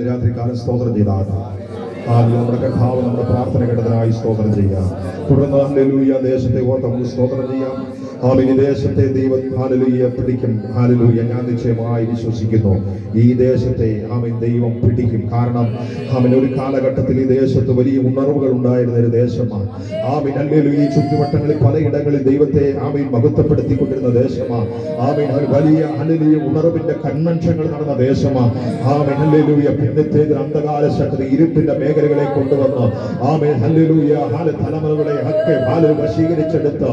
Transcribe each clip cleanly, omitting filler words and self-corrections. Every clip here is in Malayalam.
രാത്രികാലം സ്തോത്രം ചെയ്താണ്. നമ്മുടെ കർത്താവ് നമ്മുടെ പ്രാർത്ഥന കേട്ടതിനായി സ്തോത്രം ചെയ്യാം. തുടർന്ന് ഹല്ലേലൂയ ദേശത്തെ ഓർത്ത് നമുക്ക് സ്തോത്രം ചെയ്യാം. ഈ ദേശത്തെ ദൈവം ഹല്ലേലൂയ പിടിക്കും. ഹല്ലേലൂയ ഞാൻ നിശ്ചയമായി വിശ്വസിക്കുന്നു ഈ ദേശത്തെ ദൈവം പിടിക്കും. കാരണം ഒരു കാലഘട്ടത്തിൽ ഈ ദേശത്ത് വലിയ ഉണർവുകൾ ഉണ്ടായിരുന്ന ഒരു ദേശമാണ്. ഹല്ലേലൂയ ഈ ചുറ്റുവട്ടങ്ങളിൽ പലയിടങ്ങളിൽ ദൈവത്തെ മഹത്വപ്പെടുത്തിക്കൊണ്ടിരുന്ന ദേശമാണ്. വലിയ ഹല്ലേലൂയ ഉണർവിന്റെ കൺവെൻഷനുകൾ നടന്ന ദേശമാണ്. ഹല്ലേലൂയ പിന്നത്തേതിൽ അന്ധകാര ശക്തി ഇരുട്ടിന്റെ മേഖലകളെ കൊണ്ടുവന്ന് ഹല്ലേലൂയ തലമുറകളെ ഒക്കെ വശീകരിച്ചെടുത്ത്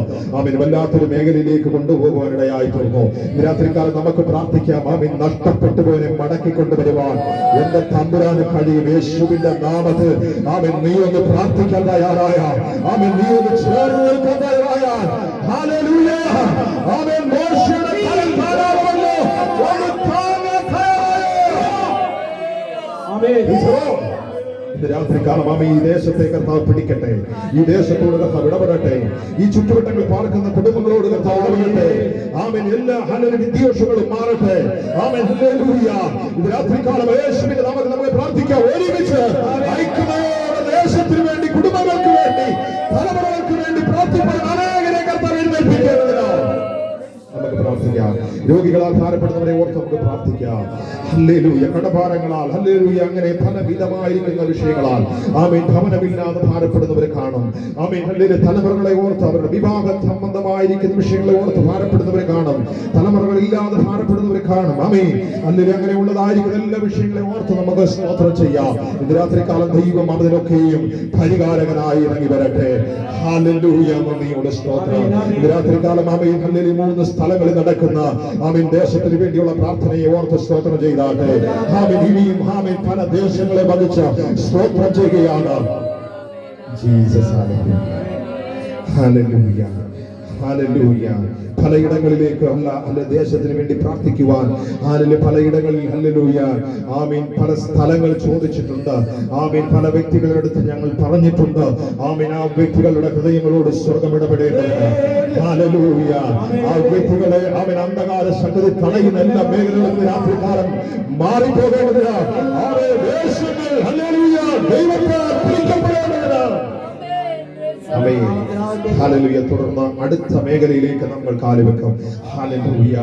വല്ലാത്തൊരു മേഖലയിലേക്ക് കൊണ്ടുപോകുവാനിടയായി തീർന്നു. രാത്രികാലം നമുക്ക് പ്രാർത്ഥിക്കാം. നഷ്ടപ്പെട്ടു പോയതിനെ മടക്കി കൊണ്ടുവരുവാൻ എന്റെ തമ്പുരാന് കഴിയും. യേശുവിന്റെ നാമത്തിൽ നീ ഒന്ന് പ്രാർത്ഥിക്കാൻ തയ്യാറായ, നീ ഒന്ന് ചേർന്ന് നിൽക്കാൻ തയ്യാറായ, ഹല്ലേലൂയ മോശയുടെ കരം ധാരാളമല്ലോ, ഒന്ന് താങ്ങാൻ തയ്യാറായ. രാത്രികാലം ഈ ദേശത്തെ കർത്താവ് പിടിക്കട്ടെ. ഈ ദേശത്തോട് കർത്താവ് ഇടപെടട്ടെ. ഈ ചുറ്റുവട്ടങ്ങൾ പാർക്കുന്ന കുടുംബങ്ങളോട് കർത്താവ് ഇടപെടട്ടെ. എല്ലാ വിദ്വേഷങ്ങളും മാറട്ടെ. രാത്രികാലം യേശുവിന്റെ നാമത്തിൽ നമുക്ക് പ്രാർത്ഥിക്കാം. ഒരുമിച്ച് ഐക്യതയോടെ ദേശത്തിന് വേണ്ടി, കുടുംബങ്ങൾക്ക് വേണ്ടി, തലമുറകൾക്ക് വേണ്ടി പ്രാർത്ഥിക്കാൻ അനേകരെ കർത്താവ് എഴുന്നേൽപ്പിക്കേണ്ടതിനാണ് നമുക്ക് പ്രാർത്ഥിക്കാം. രോഗികളാൽ ഭാരപ്പെടുന്നവരെ ഓർത്ത് നമുക്ക് പ്രാർത്ഥിക്കാം. ഹല്ലേലൂയ കടഭാരങ്ങളാൽ ഹല്ലേലൂയ അങ്ങനെ പലവിധമായിരിക്കുന്ന വിഷയങ്ങളാൽ ഭവനമില്ലാതെ ഭാരപ്പെടുന്നവരെ കാണും. ഹല്ലേലൂയ തലമുറകളെ ഓർത്ത്, അവരുടെ വിവാഹ സംബന്ധമായിരിക്കുന്ന വിഷയങ്ങളെ ഓർത്ത് ഭാരപ്പെടുന്നവരെ കാണും. തലമുറകളില്ലാതെ ഭാരപ്പെടുന്നവരെ കാണും. ഹല്ലേലൂയ അങ്ങനെയുള്ളതായിരിക്കുന്ന എല്ലാ വിഷയങ്ങളെ ഓർത്ത് നമുക്ക് സ്തോത്രം ചെയ്യാം. ഇന്ന് രാത്രികാലം ദൈവം അതിനൊക്കെയും പരിഹാരകനായി ഇറങ്ങി വരട്ടെ. ഹല്ലേലൂയ നന്ദിയോടെ സ്തോത്രം. ഇന്ന് രാത്രികാലം ഹല്ലേലൂയ 3 സ്ഥലങ്ങളിൽ നടക്കുന്ന ദേശത്തിന് വേണ്ടിയുള്ള പ്രാർത്ഥനയെ ഓർത്ത് സ്തോത്രം ചെയ്താട്ടെ. ഇനിയും പല ദേശങ്ങളെ വധിച്ച് സ്തോത്രം ചെയ്യുകയാണ്. Jesus hallelujah hallelujah. പലയിടങ്ങളിലേക്ക് അല്ല ദേശത്തിന് വേണ്ടി പ്രാർത്ഥിക്കുവാൻ പലയിടങ്ങളിൽ ഹല്ലേലൂയ പല സ്ഥലങ്ങൾ ചോദിച്ചിട്ടുണ്ട്. പല വ്യക്തികളുടെ അടുത്ത് ഞങ്ങൾ പറഞ്ഞിട്ടുണ്ട്. ആ വ്യക്തികളുടെ ഹൃദയങ്ങളോട് സ്വർഗം ഇടപെടേണ്ടത്. ഹല്ലേലൂയ ആ വ്യക്തികളെ അന്ധകാര ശക്തി തടയുന്ന എല്ലാ മേഖലകളും രാത്രികാലം മാറിപ്പോകേണ്ടതിന് ദൈവത്താൽ പിടിക്കപ്പെടേണ്ടതിന്. ഹല്ലേലൂയ. തുടർന്ന് അടുത്ത മേഖലയിലേക്ക് നമ്മൾ കാലുവെക്കും. ഹല്ലേലൂയ.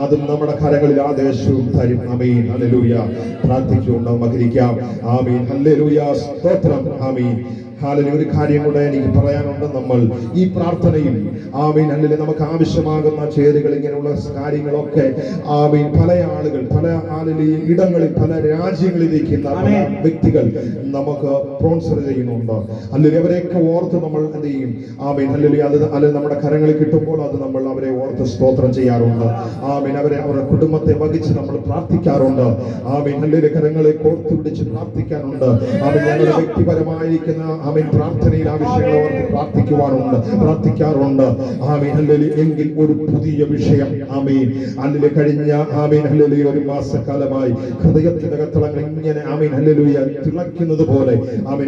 അതും നമ്മുടെ കരങ്ങളിൽ ആ ദേശവും തരും. ആമേൻ. ഹല്ലേലൂയ. പ്രാർത്ഥിച്ചുകൊണ്ട് നമുക്കിരിക്കാം. ആമേൻ. ഹല്ലേലൂയ. സ്തോത്രം. ആമേൻ. ഹല്ലേലൂയ. ഒരു കാര്യം കൂടെ എനിക്ക് പറയാനുണ്ട്. നമ്മൾ ഈ പ്രാർത്ഥനയിൽ ഹല്ലേലൂയ നമുക്ക് ആവശ്യമാകുന്ന ചേരുകൾ, ഇങ്ങനെയുള്ള കാര്യങ്ങളൊക്കെ പല ആളുകൾ പല ഇടങ്ങളിൽ പല രാജ്യങ്ങളിലേക്ക് വ്യക്തികൾ നമുക്ക് സ്പോൺസർ ചെയ്യുന്നുണ്ട്. അല്ലെങ്കിൽ അവരെയൊക്കെ ഓർത്ത് നമ്മൾ എന്ത് ചെയ്യും? ഹല്ലേലൂയ. അത് നമ്മുടെ കരങ്ങളിൽ കിട്ടുമ്പോൾ അത് നമ്മൾ അവരെ ഓർത്ത് സ്തോത്രം ചെയ്യാറുണ്ട്. അവരുടെ കുടുംബത്തെ വഹിച്ച് നമ്മൾ പ്രാർത്ഥിക്കാറുണ്ട്. ഹല്ലേലൂയ. കരങ്ങളെ കോർത്തു പിടിച്ച് പ്രാർത്ഥിക്കാനുണ്ട്. ഞങ്ങളുടെ വ്യക്തിപരമായിരിക്കുന്ന പ്രാർത്ഥനയിൽ ആവശ്യങ്ങൾ ഓർത്ത് പ്രാർത്ഥിക്കാറുണ്ട്. എങ്കിൽ ഒരു പുതിയ വിഷയം ഹല്ലേലൂയ കഴിഞ്ഞ ഹല്ലേലൂയ ഒരു മാസക്കാലമായി ഹൃദയത്തിന്റെ കത്തളങ്ങൾ ഇങ്ങനെ ഹല്ലേലൂയ തിളക്കുന്നത് പോലെ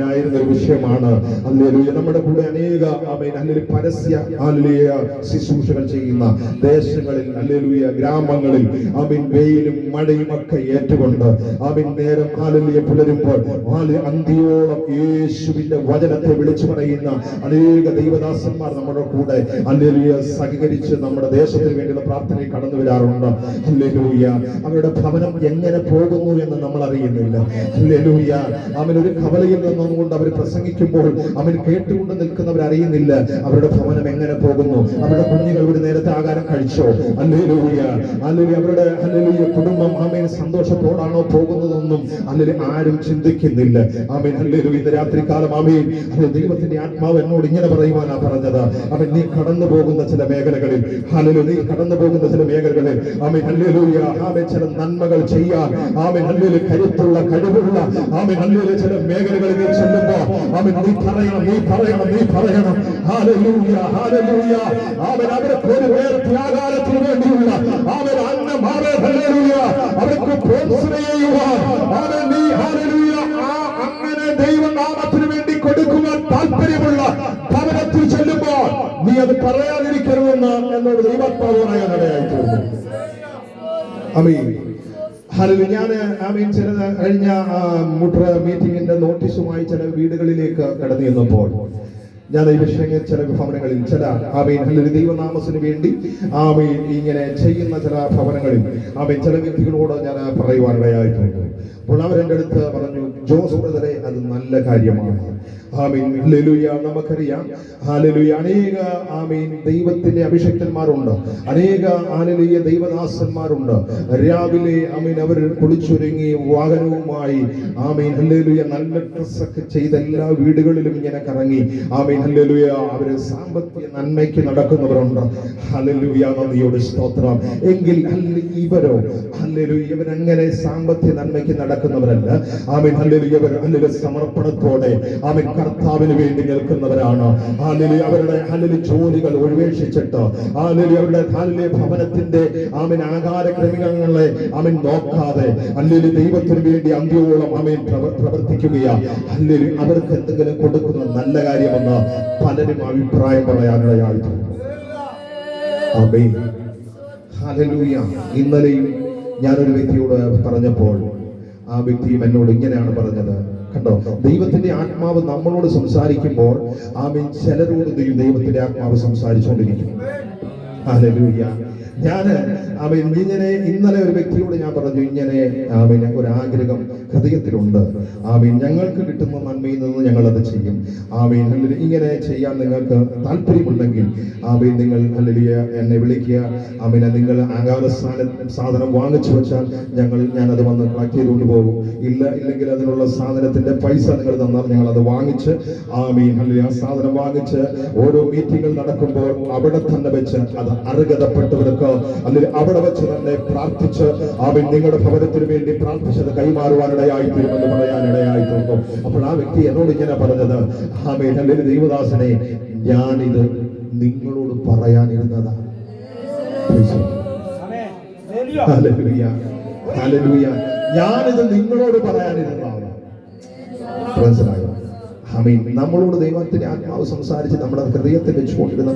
ആയിരുന്ന ഒരു വിഷയമാണ്. ഹല്ലേലൂയ. നമ്മുടെ കൂടെ അനേക ഹല്ലേലൂയ പരസ്യ ഹല്ലേലൂയ ശുശ്രൂഷകൾ ചെയ്യുന്ന ദേശങ്ങളിൽ ഹല്ലേലൂയ ഗ്രാമങ്ങളിൽ വെയിലും മഴയും ഒക്കെ ഏറ്റുകൊണ്ട് നേരം ഹല്ലേലൂയ പുലരുമ്പോൾ അന്തിയോളം യേശുവിന്റെ വചനത്തെ വിളിച്ചു പറയുന്ന അനേക ദൈവദാസന്മാർ നമ്മുടെ കൂടെ ഹല്ലേലൂയ സഹകരിച്ച് നമ്മുടെ ദേശത്തിന് വേണ്ടിയുള്ള പ്രാർത്ഥനയിൽ കടന്നു വരാറുണ്ട്. ഹല്ലേലൂയ. അവരുടെ ഭവനം എങ്ങനെ പോകുന്നു എന്ന് നമ്മൾ അറിയുന്നില്ല. ഹല്ലേലൂയ. ഒരു കവലയിൽ നിന്നുകൊണ്ട് അവർ പ്രസംഗിക്കുമ്പോൾ കേട്ടുകൊണ്ട് നിൽക്കുന്നവർ അറിയുന്നില്ല അവരുടെ ഭവനം എങ്ങനെ പോകുന്നു. അവരുടെ കുഞ്ഞുങ്ങൾ ഒരു നേരത്തെ ആഹാരം കഴിച്ചോ? ഹല്ലേലൂയ. ഹല്ലേലൂയ. അവരുടെ ഹല്ലേലൂയ കുടുംബം സന്തോഷത്തോടാണോ പോകുന്നതെന്നും ആരും ചിന്തിക്കുന്നില്ല. ഹല്ലേലൂയ. ഇന്ന് രാത്രികാലം ദൈവത്തിന്റെ ആത്മാവ് എന്നോട് ഇങ്ങനെ പറയുവാനാ പറഞ്ഞത്. നീ കടന്നു പോകുന്ന ചില മേഖലകളിൽ നീ കടന്നു പോകുന്ന ചില മേഖലകളിൽ ഹല്ലേലൂയ ചില നന്മകൾ ചെയ്യാൻ ഹല്ലേലൂയ കരുത്തുള്ള കഴിവുള്ള ഹല്ലേലൂയ ചില മേഖലകളിൽ നീ ചെല്ലുമ്പോൾ നീ പറയണം ഹല്ലേലൂയ ഹല്ലേലൂയ അവരെ ഒരു വേർത്യാകാരത്തിൽ സ്പോൺസർ ചെയ്യുവാൻ നീ ഹല്ലേലൂയ അങ്ങനെ ദൈവനാമത്തിന് വേണ്ടി കൊടുക്കുവാൻ താല്പര്യമുള്ള ഭവനത്തിൽ ചെല്ലുമ്പോൾ നീ അത് പറയാതിരിക്കരുതെന്ന് എന്നോട് ദൈവാത്മാവ് പറയാൻ ഇടയായിത്തീർന്നു. ആമേൻ. ഹല്ലേലൂയ. ഞാൻ ചില കഴിഞ്ഞ മുട്ര മീറ്റിംഗിന്റെ നോട്ടീസുമായി ചില വീടുകളിലേക്ക് കടന്നു ചെന്നപ്പോൾ ഞാൻ ഈ വിഷയങ്ങൾ ചില ഭവനങ്ങളിൽ ചില ഹല്ലേലൂയ ദൈവനാമത്തിന് വേണ്ടി ഇങ്ങനെ ചെയ്യുന്ന ചില ഭവനങ്ങളിൽ ചില വ്യക്തികളോട് ഞാൻ പറയുവാനിടയായിട്ടുണ്ട്. അപ്പോൾ അവരെൻ്റെ അടുത്ത് പറഞ്ഞു, ജോസ് ബ്രദറെ, അത് നല്ല കാര്യമാണ്. ഹല്ലേലൂയ. നമുക്കറിയാം ഹല്ലേലൂയ അനേക ദൈവത്തിന്റെ അഭിഷക്തന്മാരുണ്ട്, അനേക ഹല്ലേലൂയ ദൈവദാസന്മാരുണ്ട്. രാവിലെ അവർ കുളിച്ചൊരുങ്ങി വാഹനവുമായി ഹല്ലേലൂയ നല്ല ഡ്രസ്സൊക്കെ ചെയ്ത് എല്ലാ വീടുകളിലും ഇങ്ങനെ കറങ്ങി ഹല്ലേലൂയ അവര് സാമ്പത്തിക നന്മയ്ക്ക് നടക്കുന്നവരുണ്ട്. ഹല്ലേലൂയ. നന്ദിയോട് സ്തോത്രം. എങ്കിൽ ഇവരോ ഹല്ലേലൂയ ഇവരങ്ങനെ സാമ്പത്തിക നന്മയ്ക്ക് നടക്കുന്നവരല്ല. ഹല്ലേലൂയ ഹല്ലേലൂയ സമർപ്പണത്തോടെ കർത്താവിന് വേണ്ടി നിൽക്കുന്നവരാണ്. ഹല്ലേലൂയ അവരുടെ ഹല്ലേലൂയ ജോലികൾ ഒഴിവേഷിച്ചിട്ട് അവരുടെ ഹല്ലേലൂയ ഭവനത്തിന്റെ ആഹാരക്രമികളെ നോക്കാതെ ഹല്ലേലൂയ ദൈവത്തിന് വേണ്ടി അന്ത്യോളം പ്രവർത്തിക്കുകയാണ്. ഹല്ലേലൂയ അവർക്ക് എന്തെങ്കിലും കൊടുക്കുന്ന നല്ല കാര്യമെന്ന് പലരും അഭിപ്രായം പറയാനിടയായിട്ടുണ്ട്. ആമേൻ. ഹല്ലേലൂയ. ഇന്നലെയും ഞാനൊരു വ്യക്തിയോട് പറഞ്ഞപ്പോൾ ആ വ്യക്തിയും എന്നോട് ഇങ്ങനെയാണ് പറഞ്ഞത്, കണ്ടോ, ദൈവത്തിന്റെ ആത്മാവ് നമ്മളോട് സംസാരിക്കുമ്പോൾ ചിലരോട് ദൈവത്തിന്റെ ആത്മാവ് സംസാരിച്ചുകൊണ്ടിരിക്കും. ഹല്ലേലൂയ. ഇന്നലെ ഒരു വ്യക്തിയോട് ഞാൻ പറഞ്ഞു, ഇങ്ങനെ ഒരു ആഗ്രഹം ഹൃദയത്തിലുണ്ട്. ഞങ്ങൾക്ക് കിട്ടുന്ന നന്മയിൽ നിന്ന് ഞങ്ങൾ അത് ചെയ്യും. ഇങ്ങനെ ചെയ്യാൻ നിങ്ങൾക്ക് താല്പര്യമുണ്ടെങ്കിൽ നിങ്ങൾ ഹല്ലേലൂയ എന്നെ വിളിക്കുക. നിങ്ങൾ ആഹാര സാധനം വാങ്ങിച്ചു വെച്ചാൽ ഞാനത് വന്ന് കളക്ട് ചെയ്തുകൊണ്ട് പോകും. ഇല്ലെങ്കിൽ അതിനുള്ള സാധനത്തിന്റെ പൈസ നിങ്ങൾ തന്നാൽ ഞങ്ങൾ അത് വാങ്ങിച്ച് ഹല്ലേലൂയ ആ സാധനം വാങ്ങിച്ച് ഓരോ മീറ്റിംഗുകൾ നടക്കുമ്പോൾ അവിടെ തന്നെ വെച്ച് അത് അർഹതപ്പെട്ടവർക്ക് അല്ലെങ്കിൽ അവിടെ വെച്ച് തന്നെ പ്രാർത്ഥിച്ച് നിങ്ങളുടെ ഭവനത്തിന് വേണ്ടി പ്രാർത്ഥിച്ചത് കൈമാറുവാനിടയായിത്തീരുമെന്ന് പറയാനിടയായിത്തീർന്നു. അപ്പോൾ ആ വ്യക്തി എന്നോട് ഇങ്ങനെ പറഞ്ഞത്, അല്ലെങ്കിൽ ദൈവദാസനെ, ഞാനിത് നിങ്ങളോട് പറയാനിരുന്നതാണ്. ഞാനിത് നിങ്ങളോട് പറയാനിരുന്നതാണ്. മനസ്സിലായോ? നമ്മളോട് ദൈവത്തിന്റെ ആത്മാവ് സംസാരിച്ച് നമ്മുടെ ഹൃദയത്തിൽ വെച്ചുകൊണ്ടിരുന്ന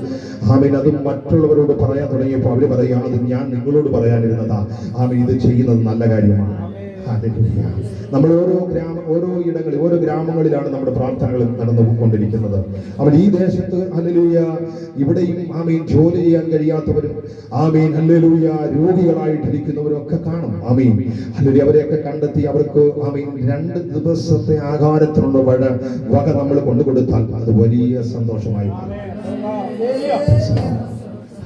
അത് മറ്റുള്ളവരോട് പറയാൻ തുടങ്ങിയപ്പോൾ അവര് പറയുകയാണ്, അത് ഞാൻ നിങ്ങളോട് പറയാനിരുന്നതാ. ഇത് ചെയ്യുന്നത് നല്ല കാര്യമാണ്. നമ്മൾ ഓരോ ഇടങ്ങളിൽ ഓരോ ഗ്രാമങ്ങളിലാണ് നമ്മുടെ പ്രാർത്ഥനകൾ നടന്നുകൊണ്ടിരിക്കുന്നത്. ഈ ദേശത്ത് ഹല്ലേലൂയ ഇവിടെയും ജോലി ചെയ്യാൻ കഴിയാത്തവരും ഹല്ലേലൂയ രോഗികളായിട്ടിരിക്കുന്നവരും ഒക്കെ കാണും. ഹല്ലേലൂയ അവരെയൊക്കെ കണ്ടെത്തി അവർക്ക് 2 ദിവസത്തെ ആഹാരത്തിനുള്ള വക നമ്മൾ കൊണ്ടുകൊടുത്താൽ അത് വലിയ സന്തോഷമായി.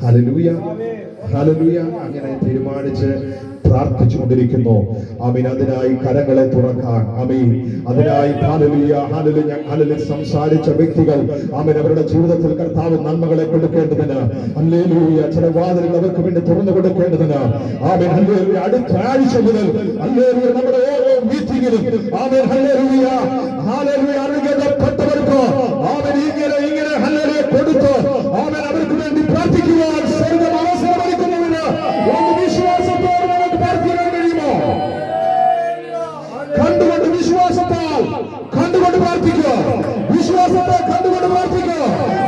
ഹല്ലേലൂയ. ഹല്ലേലൂയ. അങ്ങനെ തീരുമാനിച്ച് പ്രാർത്ഥിച്ചുകൊണ്ടിരിക്കുന്നു. അതിനായി കരങ്ങളെ തുറക്കാൻ അതിനായി ഹല്ലേലൂയ സംസാരിച്ച വ്യക്തികൾ അവരുടെ ജീവിതത്തിൽ കർത്താവ് നന്മകളെ കൊടുക്കേണ്ടതിന് ഹല്ലേലൂയ ചില വാതിലുകൾ അവർക്ക് വേണ്ടി തുറന്നു കൊടുക്കേണ്ടതിന് ഹല്ലേലൂയ അടുത്ത ആഴ്ച മുതൽ ഹല്ലേലൂയ നമ്മുടെ ഓരോ മീറ്റിംഗിലും ഹല്ലേലൂയ ഹല്ലേലൂയ അർഹതപ്പെട്ടവർക്ക് ഇങ്ങനെ ഹല്ലേലൂയ കൊടുത്ത് അവർക്ക് വേണ്ടി പ്രാർത്ഥിക്കുവാൻ സ്വർഗ്ഗം അവസരമൊരുക്കുന്നതിന് വിശ്വാസത്തോടെ കണ്ടുകൊണ്ട് വിശ്വാസത്താൽ കണ്ടുകൊണ്ട് പ്രാർത്ഥിക്കുക. വിശ്വാസത്തെ കണ്ടുകൊണ്ട് പ്രാർത്ഥിക്കുക.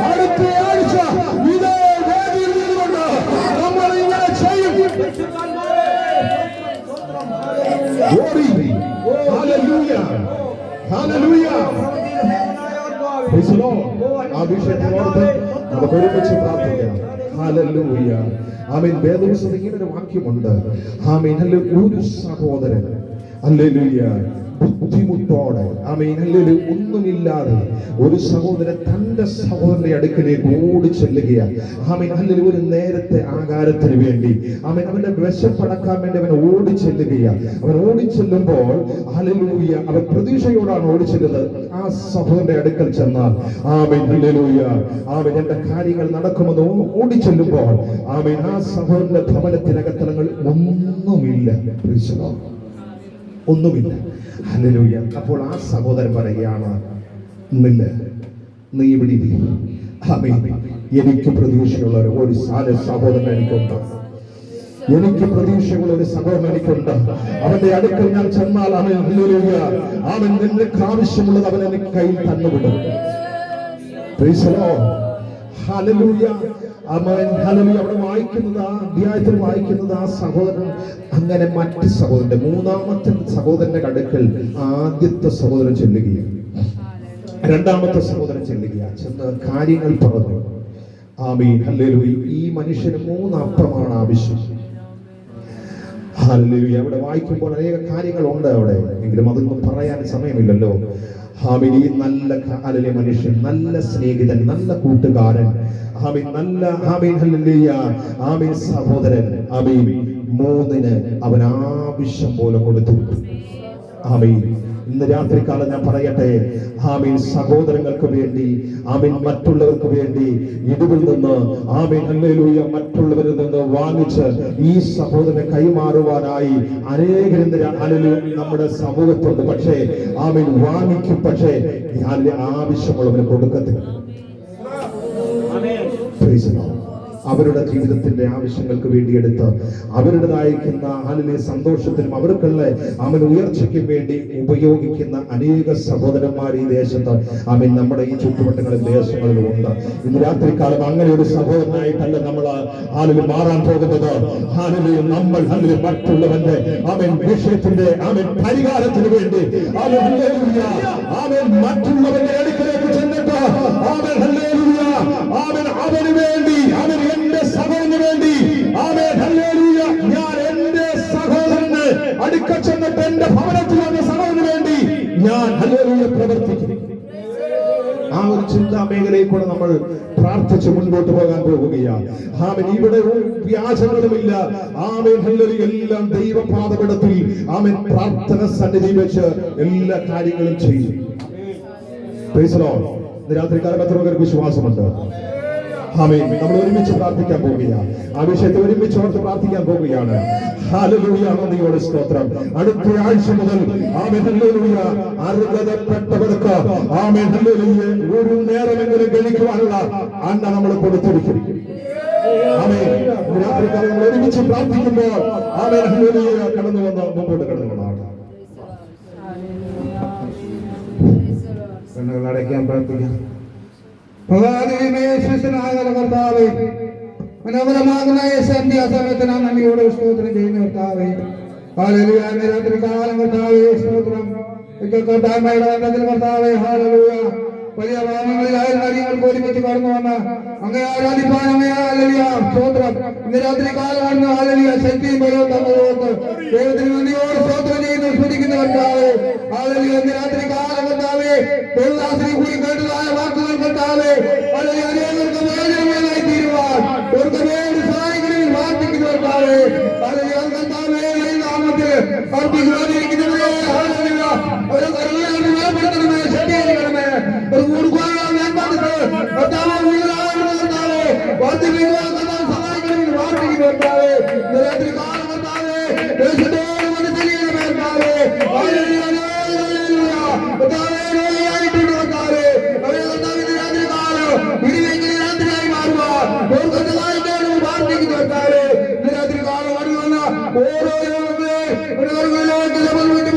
അടുത്ത ആഴ്ച ഇതേ വേദിയിൽ നിന്നുകൊണ്ട് നമ്മൾ ഇങ്ങനെ ചെയ്യും. ആ വിഷയത്തിനോട് നമുക്ക് ഒരുമിച്ച് പ്രാർത്ഥിക്കാം. ഹല്ലേലൂയ. വേദപുസ്തകത്തിൽ ഇങ്ങനെ ഒരു വാക്യമുണ്ട്. ഒരു സഹോദരൻ ഹല്ലേലൂയ ബുദ്ധിമുട്ടോടെ ഒന്നുമില്ലാതെ ഒരു സഹോദരൻ തന്റെ സഹോദരന്റെ അടുക്കിലേക്ക് ഓടി ചെല്ലുകയാണ്. ഒരു നേരത്തെ ആഹാരത്തിന് വേണ്ടി അവന്റെ വിശപ്പടക്കാൻ വേണ്ടി അവൻ ഓടി ചെല്ലുകയാണ്. അവൻ ഓടി ചെല്ലുമ്പോൾ ഹല്ലേലൂയ അവൻ പ്രതീക്ഷയോടാണ് ഓടി ചെല്ലുന്നത്. ആ സഹോദരന്റെ അടുക്കൽ ചെന്നാൽ ഹല്ലേലൂയ എന്റെ കാര്യങ്ങൾ നടക്കുമെന്ന് ഓടി ചെല്ലുമ്പോൾ ആ സഹോദരന്റെ ഭവനത്തിനകത്തലങ്ങൾ ഒന്നുമില്ല. ഒന്നുമില്ല. ഹല്ലേലൂയ. അപ്പോൾ ആ സഹോദരൻ പറയുകയാണ്, നീ ഇവിടെ എനിക്ക് പ്രതീക്ഷയുള്ള ഒരു സഹോദരൻ എനിക്കുണ്ട്. എനിക്ക് പ്രതീക്ഷയുള്ള ഒരു സഹോദരൻ എനിക്കുണ്ട്. അവന്റെ അടുക്കൽ ഞാൻ ചെന്നാൽ അവൻ ഹല്ലേലൂയ, അവൻ നിനക്ക് ആവശ്യമുള്ളത് അവൻ എനിക്ക് കയ്യിൽ തന്നുവിടും. Praise the lord. ഹല്ലേലൂയ. ആമേൻ. ഹല്ലേലൂയ. അവിടെ വായിക്കുന്നത്, ആ അധ്യായത്തിൽ വായിക്കുന്നത്, ആ സഹോദരൻ അങ്ങനെ മറ്റ് സഹോദരന്റെ, മൂന്നാമത്തെ സഹോദരന്റെ അടുക്കൽ ആദ്യത്തെ സഹോദരൻ ചെല്ലുകയാണ്, രണ്ടാമത്തെ സഹോദരൻ ചെല്ലുകയാണ്, ചെന്ന് കാര്യങ്ങൾ പറഞ്ഞു. ആമേൻ. ഹല്ലേലൂയ. ഈ മനുഷ്യന് 3 അപ്പമാണ് ആവശ്യം. ഹല്ലേലൂയ. അവിടെ വായിക്കുമ്പോൾ അനേക കാര്യങ്ങളുണ്ട് അവിടെ, എങ്കിലും അതൊന്നും പറയാൻ സമയമില്ലല്ലോ. ആമേൻ. ഈ നല്ല ഹല്ലേലൂയ മനുഷ്യൻ, നല്ല സ്നേഹിതൻ, നല്ല കൂട്ടുകാരൻ, ആമേൻ, നല്ല ആമേൻ ഹല്ലേലൂയ ആമേൻ സഹോദരൻ, ആമേൻ, 3 അവൻ ആവശ്യം പോലെ കൊടുത്തു. ആമേൻ. ഇന്ന് രാത്രികാലം ഞാൻ പറയട്ടെ, ആമേൻ, സഹോദരങ്ങൾക്ക് വേണ്ടി, ആമേൻ, മറ്റുള്ളവർക്ക് വേണ്ടി ഇടിവിൽ നിന്ന്, ആമേൻ ഹല്ലേലൂയ, മറ്റുള്ളവരിൽ നിന്ന് വാങ്ങിച്ച് ഈ സഹോദരനെ കൈമാറുവാനായി അനേകർ നമ്മുടെ സമൂഹത്തുണ്ട്. പക്ഷേ ആമേൻ വാങ്ങിക്കും, പക്ഷേ ആവശ്യമുള്ളവന് കൊടുക്കത്തില്ല. അവരുടെ ജീവിതത്തിന്റെ ആവശ്യങ്ങൾക്ക് വേണ്ടിയെടുത്ത് അവരുടേതായിരിക്കുന്ന ആളിലെ സന്തോഷത്തിനും അവർക്കുള്ള അവൻ ഉയർച്ചയ്ക്കും വേണ്ടി ഉപയോഗിക്കുന്ന അനേക സഹോദരന്മാർ ഈ ദേശത്ത്, ആമേൻ, നമ്മുടെ ഈ ചുറ്റുവട്ടങ്ങളിൽ ദേശങ്ങളിലും ഉണ്ട്. ഇന്ന് രാത്രികാലം അങ്ങനെ ഒരു സഹോദരനായിട്ടല്ല നമ്മൾ ആളിൽ മാറാൻ പോകുന്നത്. ആളിൽ നമ്മൾ മറ്റുള്ളവന്റെ ആമേൻ വിഷയത്തിന്റെ ആമേൻ പരിഹാരത്തിന് വേണ്ടി ആമേൻ മറ്റുള്ളവന്റെ അടുക്കലേക്ക് ചെന്നിട്ട് ആമേൻ ഹല്ലേലൂയ ആമേൻ അവന് വേണ്ടി, അവൻ എന്റെ സഹോദരന് വേണ്ടി, ആമേൻ ഹല്ലേലൂയ, ഞാൻ എന്റെ സഹോദരന് അടുക്ക ചെന്നിട്ട് എന്റെ ഭവനത്തിൽ വന്ന സഹോദരന് വേണ്ടി ഞാൻ ഹല്ലേലൂയ പ്രവർത്തിക്കും. ആ ഒരു ചിന്താ മേഖലയിൽ കൂടെ നമ്മൾ പ്രാർത്ഥിച്ച് മുൻപോട്ട് പോകാൻ പോവുകയാണ്. ആമേൻ. ഇവിടെ വ്യാജങ്ങളുമില്ല. Amen hallelujah. എല്ലാം ദൈവപാദപീഠത്തിൽ ആമേൻ പ്രാർത്ഥന സന്നിധി വെച്ച് എല്ലാ കാര്യങ്ങളും ചെയ്യും. Price the Lord. രാത്രികാലം എത്ര പേർക്ക് വിശ്വാസമുണ്ട്? ആമേൻ. നമ്മൾ ഒരുമിച്ച് പ്രാർത്ഥിക്കാൻ പോവുകയാണ്. ആ വിഷയത്തെ ഒരുമിച്ച് ഓർത്ത് പ്രാർത്ഥിക്കാൻ പോവുകയാണ്. ഹല്ലേലൂയ. നന്ദിയോടെ സ്തോത്രം. അടുത്ത ആഴ്ച മുതൽ ആമേൻ ഹല്ലേലൂയ അർഹതപ്പെട്ടവർക്ക് ആമേൻ ഹല്ലേലൂയ ഒരു നേരമെങ്കിലും ഗണിക്കുവാനുള്ള അന്ന നമ്മൾ കൊടുത്തിരിക്കും. ആമേൻ. രാത്രികാലം നമ്മൾ ഒരുമിച്ച് പ്രാർത്ഥിക്കുമ്പോൾ ആമേൻ ഹല്ലേലൂയ കടന്നു വന്ന് മുമ്പോട്ട് കടന്നു വന്നാണ്. അടയ്ക്കാൻ പ്രാർത്ഥിക്കാം. കർത്താവേ, മനോഹരമാകുന്ന സന്ധ്യാസമയത്തിന് നന്ദിയോടെ സ്തോത്രം ചെയ്യുന്ന കർത്താവേ, ഹല്ലേലൂയ. രാത്രികാലം കർത്താവേ സ്തോത്രം. കർത്താവേ ഹല്ലേലൂയ. വലിയ ഭാവങ്ങളിലായ കാര്യങ്ങൾക്ക് ഒരുമിച്ച് കടന്നു വന്ന അങ്ങനെ ആരാധിപ്പാൻ ഹല്ലേലൂയ സ്തോത്രം. ഇന്ന് രാത്രികാലമാണ് ഹല്ലേലൂയ ശക്തിയും ബലവും തന്നതോർത്ത് ദൈവത്തിന് നന്ദിയോടെ സ്തോത്രം ചെയ്യുന്നു, സ്തുതിക്കുന്ന കർത്താവേ ഹല്ലേലൂയ. ഇന്ന് രാത്രികാലം കർത്താവേ ദേവദാസനെ കൂടി കേട്ടതായ വാക്കുകൾ കർത്താവേ ഹല്ലേലൂയ അനേകർക്ക് പ്രയോജനമായി തീരുവാൻ അവർക്ക് വേണ്ടി സഹായിക്കണമെന്ന് പ്രാർത്ഥിക്കുന്ന കർത്താവേ ഹല്ലേലൂയ. കർത്താവേ ഈ നാമത്തിൽ അർപ്പിക്കുവാനിരിക്കുന്നവരെ ഹല്ലേലൂയ ഒരു കരുണയാൽ വേർപെടുത്തണമേ, ശക്തീകരിക്കണമേ, ഒരു കൊടുക്കുവാനുള്ള വേണ്ടത് കർത്താവേ കർത്താവേ വർദ്ധിപ്പിക്കുവാൻ കർത്താവ് സഹായിക്കണമെന്ന് പ്രാർത്ഥിക്കുന്ന കർത്താവേ ഇന്ന് രാത്രികാലം കർത്താവേ ദേശത്തോട് മനസ്സിലിയണമേ കർത്താവേ ഹല്ലേലൂയ ഹല്ലേലൂയ. കർത്താവേ രോഗിയായിട്ടുണ്ട് കർത്താവേ അവരെ കർത്താവിന്റെ രാത്രികാലം വിടിവെക്കുന്ന രാത്രിയായി മാറുവാൻ ഓർക്കത്ത് സഹായിക്കണമെന്ന് പ്രാർത്ഥിക്കുന്ന കർത്താവേ ഇന്ന് രാത്രികാലം അടുവന്ന ഓരോ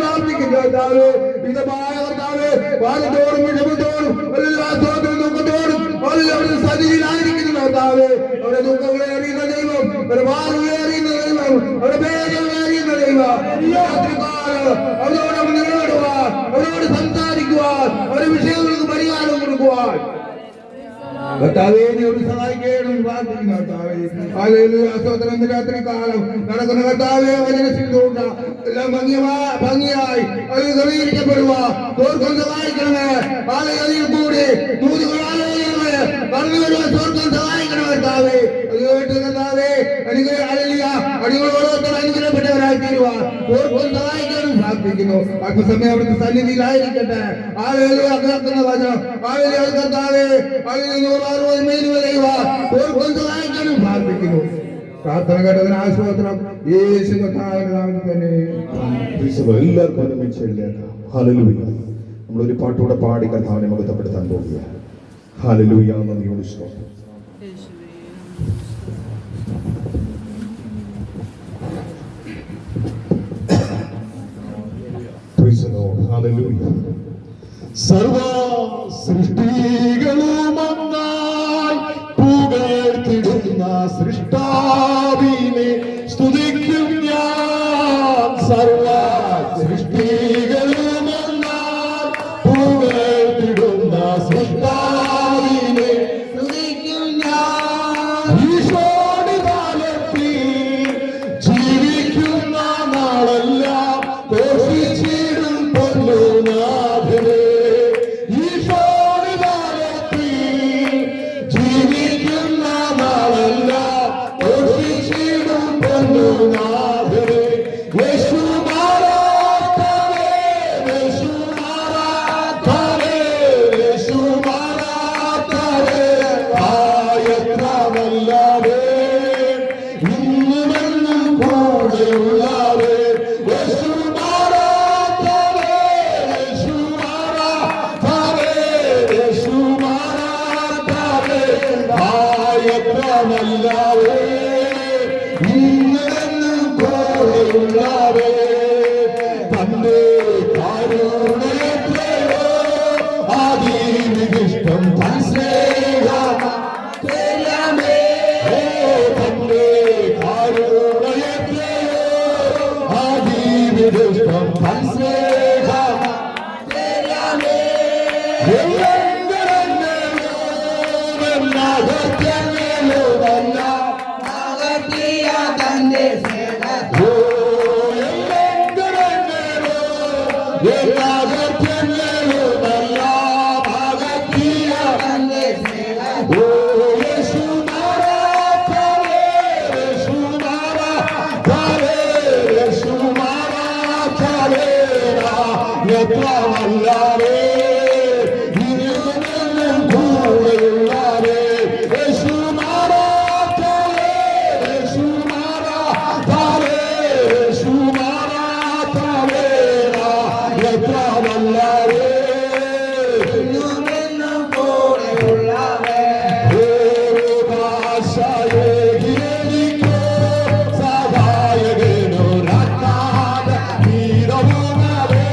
പ്രാർത്ഥിക്കുന്ന കർത്താവേ വിധമായ കർത്താവേ വാദത്തോടും വിഷമത്തോടും എല്ലാ സ്വാതന്ത്ര്യം ദുഃഖത്തോടും അവരുടെ സന്നിധിയിലായിരിക്കുന്ന കർത്താവേ അവരുടെ ദുഃഖങ്ങളെ അറിയുന്ന ദൈവം, അവരുടെ ഭാരങ്ങളെ അറിയുന്ന ദൈവം, അവരുടെ വേദനകളെ അറിയുന്ന ദൈവം രാത്രികാലം അവരോട് നിലവിടുവാൻ, അവരോട് സംസാരിക്കുവാൻ, അവരുടെ വിഷയങ്ങൾക്ക് പരിഹാരം കൊടുക്കുവാൻ കർത്താവേ നീ ഒരു സഹായിക്കണം പ്രാർത്ഥിക്കുന്നു കർത്താവേ ഹല്ലേലൂയ. സ്തോത്രം. രാത്രികാലം നടക്കുന്ന കർത്താവേ വചനത്തിലൂടെ എല്ലാം ഭംഗിയായി അത് ക്രമീകരിക്കപ്പെടുക സ്വർഗം സഹായിക്കണമേ. അതിൽ കൂടി ദൂതുകളാലോചനമേ കടന്നു വരുവാൻ സ്വർഗം സഹായിക്കണം കർത്താവേ. അത് കേട്ട് കർത്താവേ അടികൾ ഓരോരുത്തർ അനുഗ്രഹപ്പെട്ടവരായി തീരുവാൻ സ്വർഗം സഹായിക്കണം പ്രാർത്ഥിക്കുന്നു. ആത്മസമയം അവിടുത്തെ സന്നിധിയിലായിരിക്കട്ടെ. ഹല്ലേലൂയ. കേൾക്കുന്ന വചനം ഹല്ലേലൂയ കർത്താവേ പ്രാർത്ഥിക്കുന്നു. പ്രാർത്ഥന കേട്ടതിന് ആശ്വാസം യേശു കർത്താവിന്റെ നാമത്തിൽ തന്നെ. എല്ലാവർക്കും ഒരുമിച്ച് എഴുന്നേൽക്കാം. ഹല്ലേലൂയ. നമ്മളൊരു പാട്ടുകൂടെ പാടി കർത്താവിനെ മഹത്വപ്പെടുത്താൻ പോവുകയാണ്. ഹല്ലേലൂയ. നന്ദിയോടെ സ്തോത്രം. ഹല്ലേലൂയ. സർവ സൃഷ്ടികളുമൊന്നായി പുകഴ്ത്തിടുന്ന സൃഷ്ടാവിനെ സ്തുതിക്കും ഞാൻ. സർവ സൃഷ്ടികളുമൊന്നായി പുകഴ്ത്തിടുന്ന സൃഷ്ടാവിനെ സ്തുതിക്കും ഞാൻ. ഈശോയുടെ കാലത്തിൽ ജീവിക്കുന്ന നാളെല്ലാം ഘോഷിച്ചിടും പൊന്നുനാഥനെ. ജീവിക്കുന്ന നാളെല്ലാം ഘോഷിച്ചിടും പൊന്നുനാഥനെ. യേശു മാറാത്തവേ, യേശു മാറാത്തവേ, യേശു മാറാത്തവേ, ആയത്ര നല്ലവേ, ഇന്നുമെന്നും കൂടെയുള്ളവേ. യേശു മാറാത്തവേ, യേശു മാറാത്തവേ, യേശു മാറാത്തവേ, ആയത്ര നല്ലവേ, ഇന്നുമെന്നും കൂടെയുള്ളവേ. തന്റെ കാരുണ്യത്തെയോ അതിവിശിഷ്ടം തൻ സ്നേഹം തന്റെ കാരുണ്യത്തെയോ അതിവിശിഷ്ടം തൻ സ്നേഹം ാവേ ഇനിയും കൂടെയുള്ളവേ. യേശു മാറാത്തവേ, യേശു മാറാത്തവേ, യേശു മാറാത്തവേ, എത്ര നല്ലവേ, ഇനിയും കൂടെയുള്ളവേ. സഹായകനോ രാജാ വീരവുമവേ.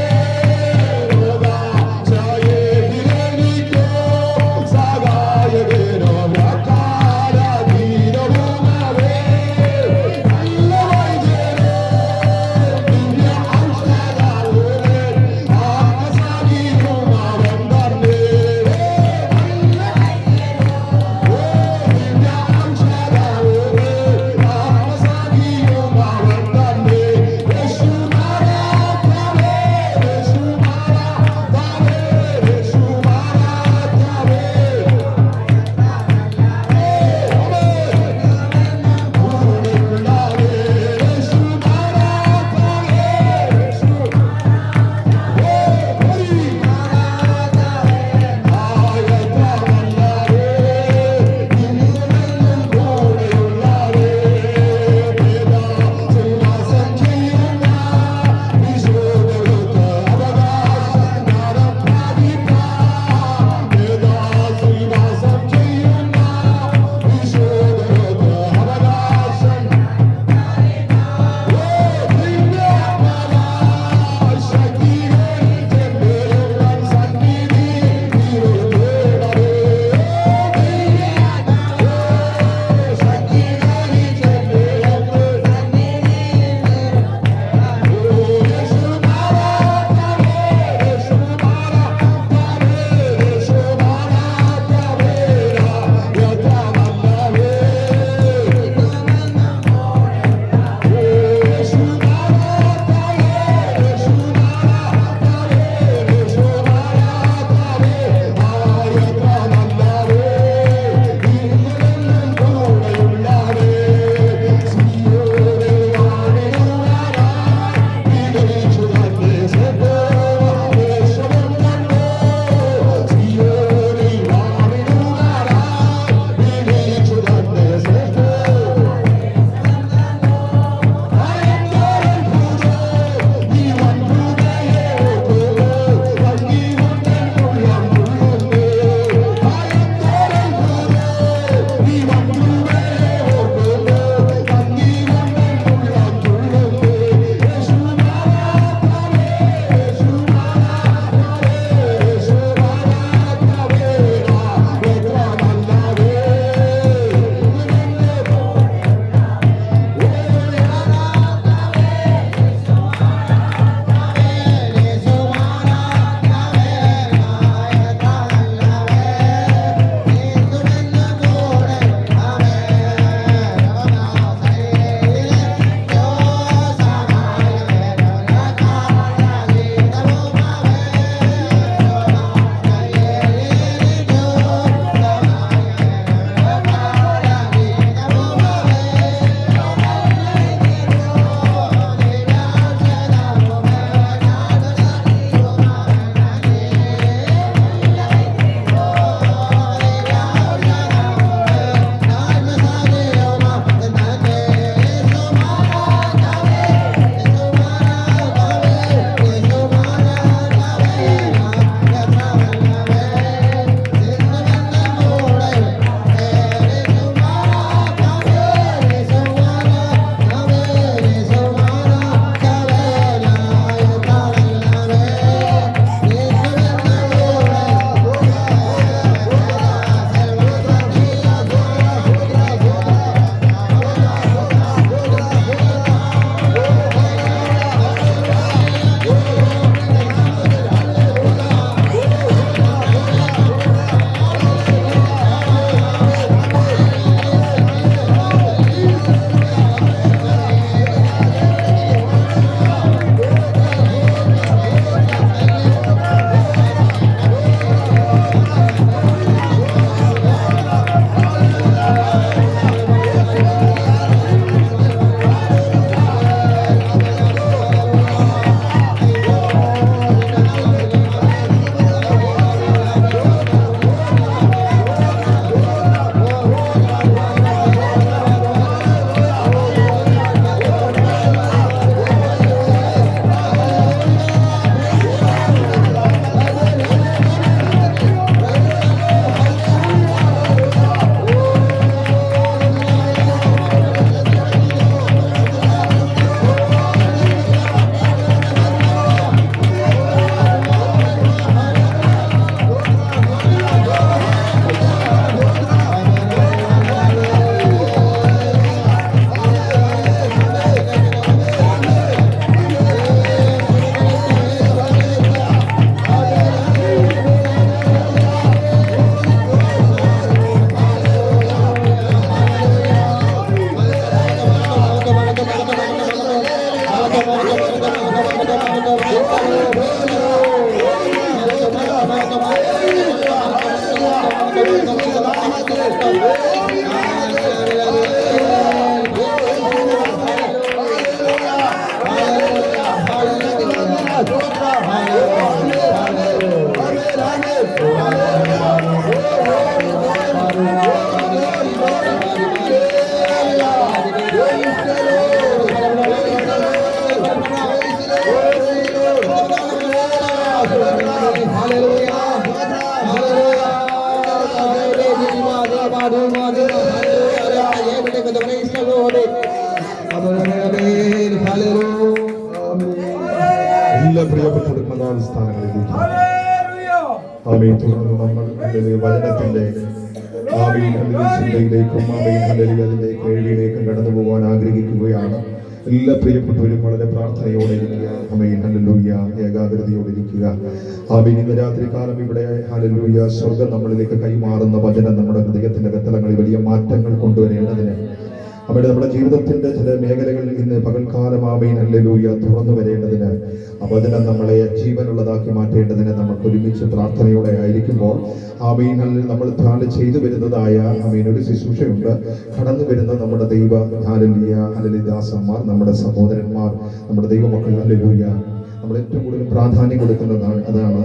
എല്ലാ പ്രിയപ്പെട്ട മതാസ്ഥാനങ്ങളിലേക്ക് ആമേൻ. തുടർന്ന് നമ്മൾ വചനത്തിന്റെ ചിന്തയിലേക്കും അതിന്റെ കേൾവിയിലേക്കും കടന്നു പോകാൻ ആഗ്രഹിക്കുകയാണ്. എല്ലാ പ്രിയപ്പെട്ടവരും വളരെ പ്രാർത്ഥനയോടെ ഇരിക്കുക. ആമേൻ. ഹല്ലേലൂയ. ഏകാഗ്രതയോടെ ഇരിക്കുക. ആമേൻ. ഇന്ന് രാത്രി കാലം ഇവിടെ ഹല്ലേലൂയ സ്വർഗ്ഗം നമ്മളിലേക്ക് കൈമാറുന്ന വചനം നമ്മുടെ ഹൃദയത്തിന്റെ വെത്തലങ്ങളിൽ വലിയ മാറ്റങ്ങൾ കൊണ്ടുവരേണ്ടതിന് അവിടെ നമ്മുടെ ജീവിതത്തിന്റെ ചില മേഖലകളിൽ ഇന്ന് പകൽക്കാലം ആമേൻ ഹല്ലേലൂയ തുറന്നു വരേണ്ടതിന് വചനം നമ്മളെ ജീവനുള്ളതാക്കി മാറ്റേണ്ടതിന് നമുക്ക് ഒരുമിച്ച് പ്രാർത്ഥനയോടെ ആയിരിക്കുമ്പോൾ ആമേൻ നമ്മൾ ധ്യാനം ചെയ്തു വരുന്നതായ ആമേൻ ഒരു ശുശ്രൂഷയുണ്ട്. കടന്നു വരുന്ന നമ്മുടെ ദൈവ ഹല്ലേലൂയ ദാസന്മാർ, നമ്മുടെ സഹോദരന്മാർ, നമ്മുടെ ദൈവമക്കൾ ഹല്ലേലൂയ നമ്മൾ ഏറ്റവും കൂടുതൽ പ്രാധാന്യം കൊടുക്കുന്നതാണ്. അതാണ്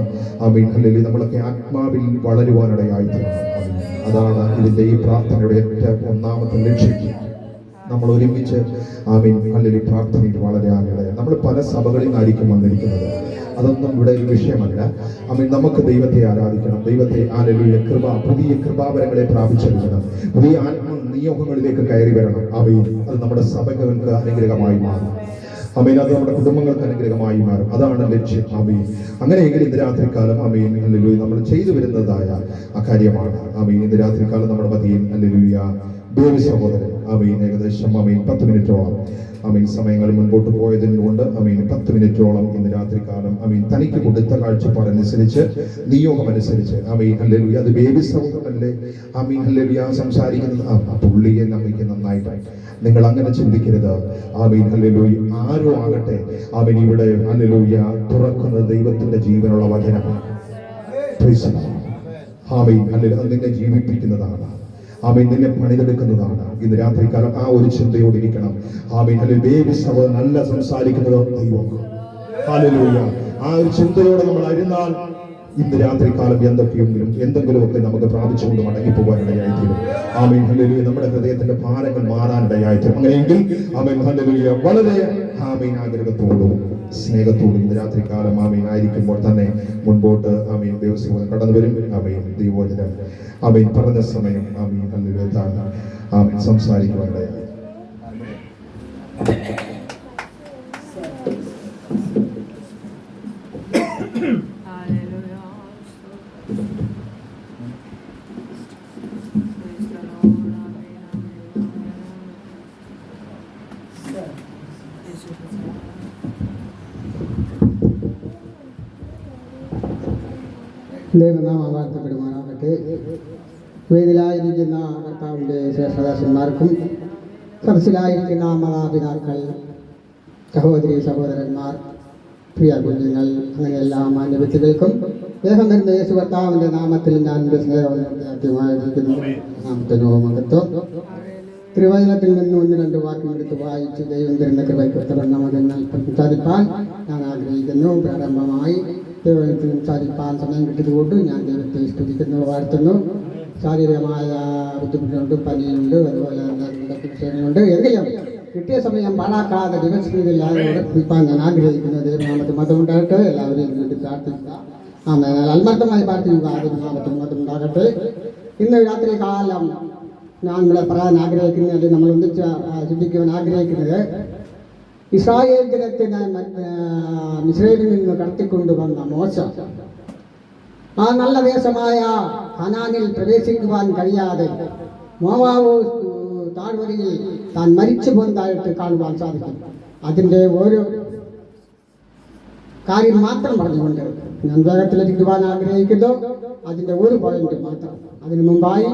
ആമേൻ ഹല്ലേലൂയ നമ്മളൊക്കെ ആത്മാവിൽ വളരുവാനിടയായി തീരണം. അതാണ് ഇതിന്റെ ഈ പ്രാർത്ഥനയുടെ ഏറ്റവും ഒന്നാമത്തെ ലക്ഷ്യം. നമ്മൾ ഒരുമിച്ച് ആമേൻ ഹല്ലേലൂയ പ്രാർത്ഥനയിൽ വളരാനിടയായി. നമ്മൾ പല സഭകളിൽ നിന്നായിരിക്കും വന്നിരിക്കുന്നത്. അതൊന്നും ഇവിടെ ഒരു വിഷയമല്ല. ആമേൻ. നമുക്ക് ദൈവത്തെ ആരാധിക്കണം. ദൈവത്തെ ഹല്ലേലൂയ പുതിയ കൃപാവരങ്ങളെ പ്രാപിച്ചെടുക്കണം. പുതിയ നിയോഗങ്ങളിലേക്ക് കയറി വരണം. ആമേൻ. അത് നമ്മുടെ സഭകൾക്ക് അനുഗ്രഹമായി മാറും. ആമേൻ. അത് നമ്മുടെ കുടുംബങ്ങൾക്ക് അനുഗ്രഹമായി മാറും. അതാണ് ലക്ഷ്യം. ആമേൻ. അങ്ങനെയെങ്കിൽ ഇന്ന് രാത്രികാലം ആമേൻ ഹല്ലേലൂയ നമ്മൾ ചെയ്തു വരുന്നതായ ആ കാര്യമാണ്. ആമേൻ. ഇന്ന് രാത്രികാലം നമ്മുടെ മധ്യയിൽ ഹല്ലേലൂയ ദേവി സഹോദരൻ ആമേൻ ഏകദേശം ആമേൻ 10 മിനിറ്റോളം ആമേൻ സമയങ്ങൾ മുൻപോട്ട് പോയതിനുകൊണ്ട് ആമേൻ 10 മിനിറ്റോളം ഇന്ന് രാത്രികാലം ആമേൻ തനിക്ക് കൊടുത്ത കാഴ്ചപ്പാടനുസരിച്ച് നിയോഗമനുസരിച്ച് ആമേൻ ഹല്ലേലൂയ അത് ബേബി സഹോദരനല്ലേ ആമേൻ ഹല്ലേലൂയ സംസാരിക്കുന്നത് പുള്ളിയെ നമുക്ക് നന്നായിട്ട് നിങ്ങൾ അങ്ങനെ ചിന്തിക്കരുത്. ആമേൻ ഹല്ലേലൂയ ആരോ ആകട്ടെ ആമേൻ ഇവിടെ ഹല്ലേലൂയ തുറക്കുന്നത് ദൈവത്തിന്റെ ജീവനുള്ള വചനമാണ്. ആമേൻ ഹല്ലേലൂയ അത് നിന്നെ ജീവിപ്പിക്കുന്നതാണ്. ആമേൻ നിന്നെ പണിതെടുക്കുന്നതാണ്. ഇന്ന് രാത്രികാലം ആ ഒരു ചിന്തയോടിരിക്കണം. ആമേൻ ഹല്ലേലൂയ ബേബി സഭ നല്ല സംസാരിക്കുന്നത് ദൈവം. ഹല്ലേലൂയ ആ ഒരു ചിന്തയോടെ നമ്മൾ ഇരുന്നാൽ ഇന്ന് രാത്രികാലം എന്തെങ്കിലുമൊക്കെ നമുക്ക് പ്രാപിച്ചുകൊണ്ട് മടങ്ങിപ്പോകാനിടയായിത്തീരും. ആമേൻ ഹല്ലേലൂയ നമ്മുടെ ഹൃദയത്തിന്റെ ഭാരങ്ങൾ മാറാനിടയായിത്തീരും. അങ്ങനെയെങ്കിൽ ആമേൻ ഹല്ലേലൂയ വളരെ ആമേൻ ആഗ്രഹത്തോടും സ്നേഹത്തോടും ഇന്ന് രാത്രികാലം ആമേൻ ആയിരിക്കുമ്പോൾ തന്നെ മുൻപോട്ട് ആമേൻ ദേവസ്വം കടന്നു വരും. ആമേൻ ദൈവവചനം ആമേൻ പറഞ്ഞ സമയം ആമേൻ ഹല്ലേലൂയ ആമേൻ സംസാരിക്കുവാനിടയായി. ദൈവനാമം വാഴ്ത്തപ്പെടുമാറാകട്ടെ. വേദിയിലായിരിക്കുന്ന കർത്താവിൻ്റെ ശ്രേഷ്ഠദാസന്മാർക്കും സദസ്സിലായിരിക്കുന്ന മാതാപിതാക്കൾ, സഹോദരി സഹോദരന്മാർ, പ്രിയ കുഞ്ഞുങ്ങൾ, അങ്ങനെ എല്ലാ മാന്യ വ്യക്തികൾക്കും ദേഹം വരുന്ന യേശു കർത്താവിൻ്റെ നാമത്തിൽ ഞാൻ എൻ്റെ സ്നേഹമായിരിക്കുന്നു. നാമത്തിനോ മഹത്വം. തിരുവചനത്തിൽ നിന്ന് 1-2 വാക്യം എടുത്ത് വായിച്ച് ദൈവം തരുന്ന കൃപയ്ക്ക് നമുക്ക് സംസാരിപ്പാൻ ഞാൻ ആഗ്രഹിക്കുന്നു. പ്രാരംഭമായി ദൈവത്തിൽ സംസാരിപ്പാൻ സമയം കിട്ടിയതുകൊണ്ട് ഞാൻ ദൈവത്തെ സ്തുതിക്കുന്നു, വാഴ്ത്തുന്നു. ശാരീരികമായ ബുദ്ധിമുട്ടുണ്ട്, പനിയുണ്ട്, അതുപോലെ വിഷയങ്ങളുണ്ട്. എങ്കിലും കിട്ടിയ സമയം പാഴാക്കാതെ ദിവസങ്ങളില്ലാതെ കുറിപ്പാൻ ഞാൻ ആഗ്രഹിക്കുന്നു. ദൈവനാമത്തിൽ മതമുണ്ടാകട്ടെ. എല്ലാവരെയും വേണ്ടി പ്രാർത്ഥിക്കുക. ആമേൻ. അൽമർത്ഥമായി പ്രാർത്ഥിക്കുക. ദൈവനാമത്തിൽ മതമുണ്ടാകട്ടെ. ഇന്ന് രാത്രി കാലം ഞാൻ ഇവിടെ പറയാൻ ആഗ്രഹിക്കുന്നത്, നമ്മൾ ഒന്നിച്ച് ചിന്തിക്കുവാൻ ആഗ്രഹിക്കുന്നത്, ഇസ്രായേൽ ജനത്തിന് മിസ്രൈമിൽ നിന്ന് കടത്തിക്കൊണ്ടുവന്ന മോശ ആ നല്ല ദേശമായ കനാനിൽ പ്രവേശിക്കുവാൻ കഴിയാതെ മോവാബ് താഴ്വരയിൽ താൻ മരിച്ചു പോകുന്നതായിട്ട് കാണുവാൻ സാധിക്കും. അതിൻ്റെ ഓരോ കാര്യം മാത്രം പറഞ്ഞുകൊണ്ട് ഞാൻ വേഗത്തിലെത്തിക്കുവാൻ ആഗ്രഹിക്കുന്നു. അതിൻ്റെ ഒരു പോയിന്റ് മാത്രം. അതിനു മുമ്പായി